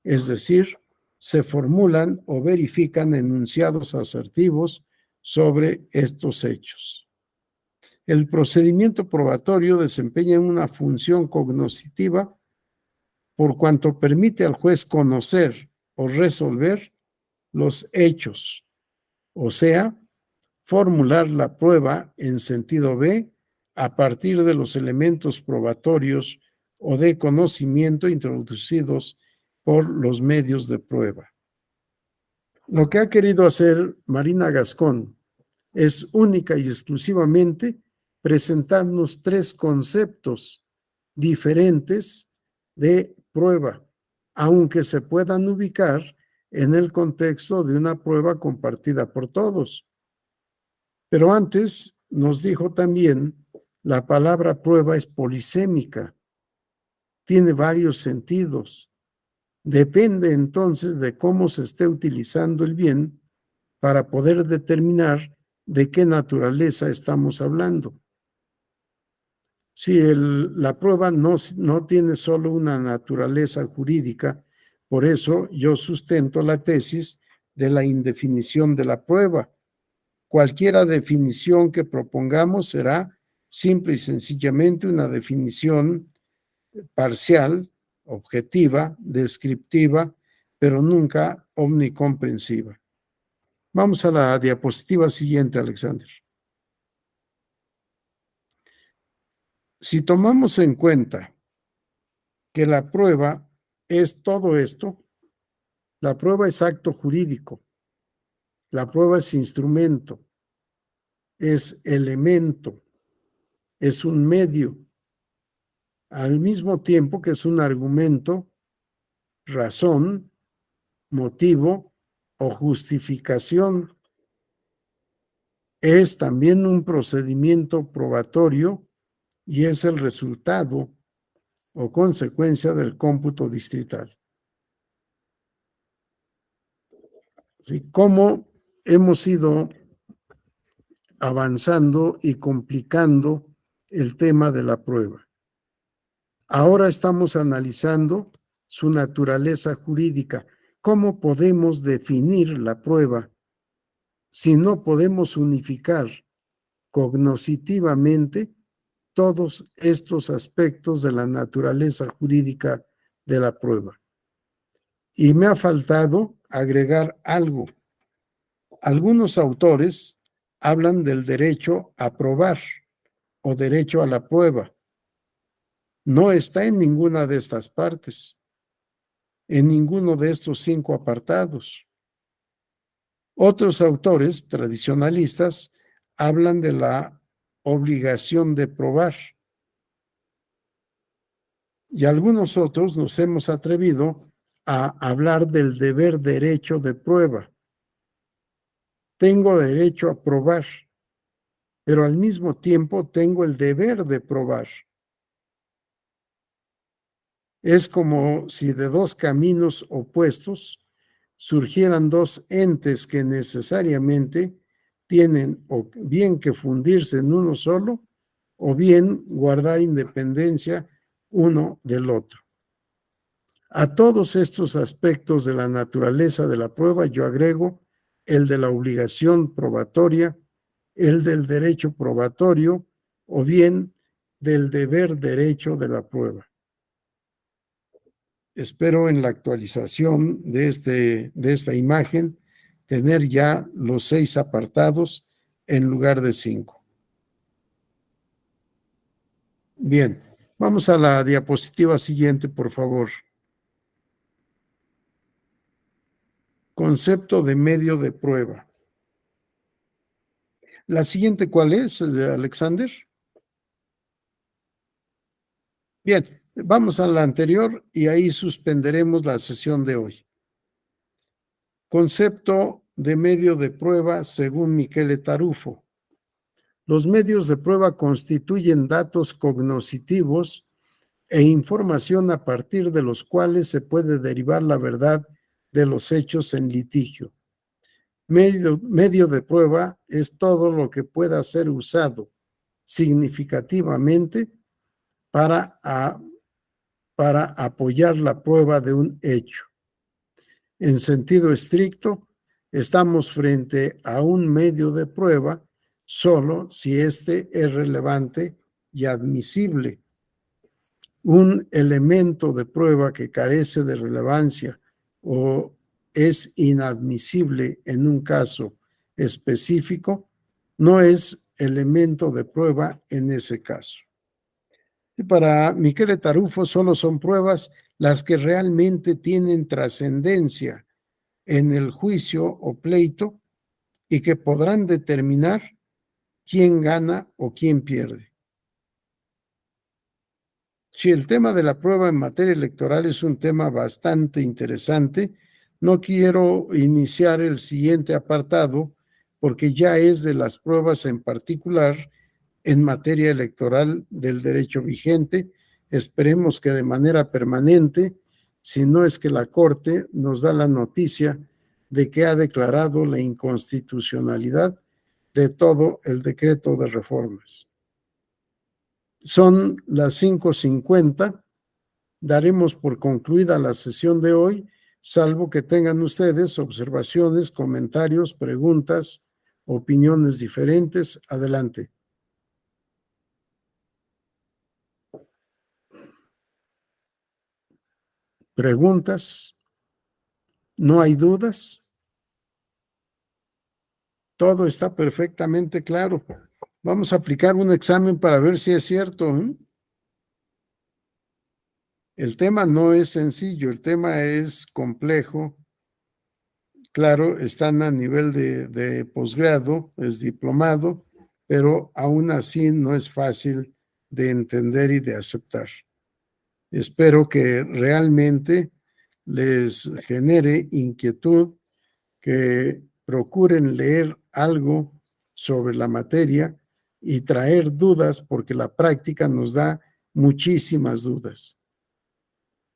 es decir, se formulan o verifican enunciados asertivos sobre estos hechos. El procedimiento probatorio desempeña una función cognoscitiva por cuanto permite al juez conocer o resolver los hechos, o sea, formular la prueba en sentido B a partir de los elementos probatorios o de conocimiento introducidos por los medios de prueba. Lo que ha querido hacer Marina Gascón es única y exclusivamente presentarnos tres conceptos diferentes de prueba, aunque se puedan ubicar en el contexto de una prueba compartida por todos. Pero antes nos dijo también, la palabra prueba es polisémica, tiene varios sentidos. Depende entonces de cómo se esté utilizando el bien para poder determinar de qué naturaleza estamos hablando. Sí, la prueba no tiene solo una naturaleza jurídica, por eso yo sustento la tesis de la indefinición de la prueba. Cualquiera definición que propongamos será simple y sencillamente una definición parcial, objetiva, descriptiva, pero nunca omnicomprensiva. Vamos a la diapositiva siguiente, Alexander. Si tomamos en cuenta que la prueba es todo esto, la prueba es acto jurídico, la prueba es instrumento, es elemento, es un medio, al mismo tiempo que es un argumento, razón, motivo o justificación. Es también un procedimiento probatorio y es el resultado o consecuencia del cómputo distrital. ¿Sí? ¿Cómo hemos ido avanzando y complicando el tema de la prueba? Ahora estamos analizando su naturaleza jurídica. ¿Cómo podemos definir la prueba si no podemos unificar cognoscitivamente todos estos aspectos de la naturaleza jurídica de la prueba? Y me ha faltado agregar algo. Algunos autores hablan del derecho a probar o derecho a la prueba. No está en ninguna de estas partes, en ninguno de estos 5 apartados. Otros autores tradicionalistas hablan de la obligación de probar. Y algunos otros nos hemos atrevido a hablar del deber derecho de prueba. Tengo derecho a probar, pero al mismo tiempo tengo el deber de probar. Es como si de 2 caminos opuestos surgieran 2 entes que necesariamente tienen o bien que fundirse en uno solo o bien guardar independencia uno del otro. A todos estos aspectos de la naturaleza de la prueba yo agrego el de la obligación probatoria, el del derecho probatorio o bien del deber derecho de la prueba. Espero en la actualización de esta imagen tener ya los 6 apartados en lugar de 5. Bien, vamos a la diapositiva siguiente, por favor. Concepto de medio de prueba. La siguiente, ¿cuál es, Alexander? Bien, vamos a la anterior y ahí suspenderemos la sesión de hoy. Concepto de medio de prueba según Michele Tarufo. Los medios de prueba constituyen datos cognoscitivos e información a partir de los cuales se puede derivar la verdad de los hechos en litigio. Medio de prueba es todo lo que pueda ser usado significativamente para apoyar la prueba de un hecho. En sentido estricto, estamos frente a un medio de prueba solo si éste es relevante y admisible. Un elemento de prueba que carece de relevancia o es inadmisible en un caso específico, no es elemento de prueba en ese caso. Y para Michele Tarufo solo son pruebas las que realmente tienen trascendencia en el juicio o pleito y que podrán determinar quién gana o quién pierde. Si el tema de la prueba en materia electoral es un tema bastante interesante, no quiero iniciar el siguiente apartado porque ya es de las pruebas en particular en materia electoral del derecho vigente. Esperemos que de manera permanente, si no es que la Corte nos da la noticia de que ha declarado la inconstitucionalidad de todo el decreto de reformas. Son las 5:50. Daremos por concluida la sesión de hoy, salvo que tengan ustedes observaciones, comentarios, preguntas, opiniones diferentes. Adelante. ¿Preguntas? ¿No hay dudas? Todo está perfectamente claro. Vamos a aplicar un examen para ver si es cierto, ¿eh? El tema no es sencillo, el tema es complejo. Claro, están a nivel de posgrado, es diplomado, pero aún así no es fácil de entender y de aceptar. Espero que realmente les genere inquietud, que procuren leer algo sobre la materia y traer dudas, porque la práctica nos da muchísimas dudas.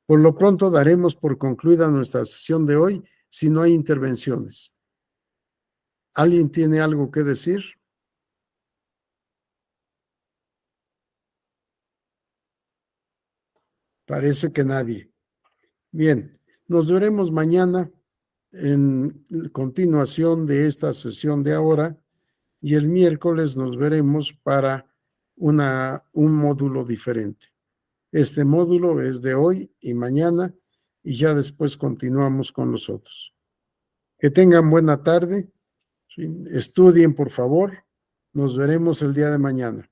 Por lo pronto daremos por concluida nuestra sesión de hoy si no hay intervenciones. ¿Alguien tiene algo que decir? Parece que nadie. Bien, nos veremos mañana en continuación de esta sesión de ahora y el miércoles nos veremos para un módulo diferente. Este módulo es de hoy y mañana y ya después continuamos con los otros. Que tengan buena tarde. ¿Sí? Estudien, por favor. Nos veremos el día de mañana.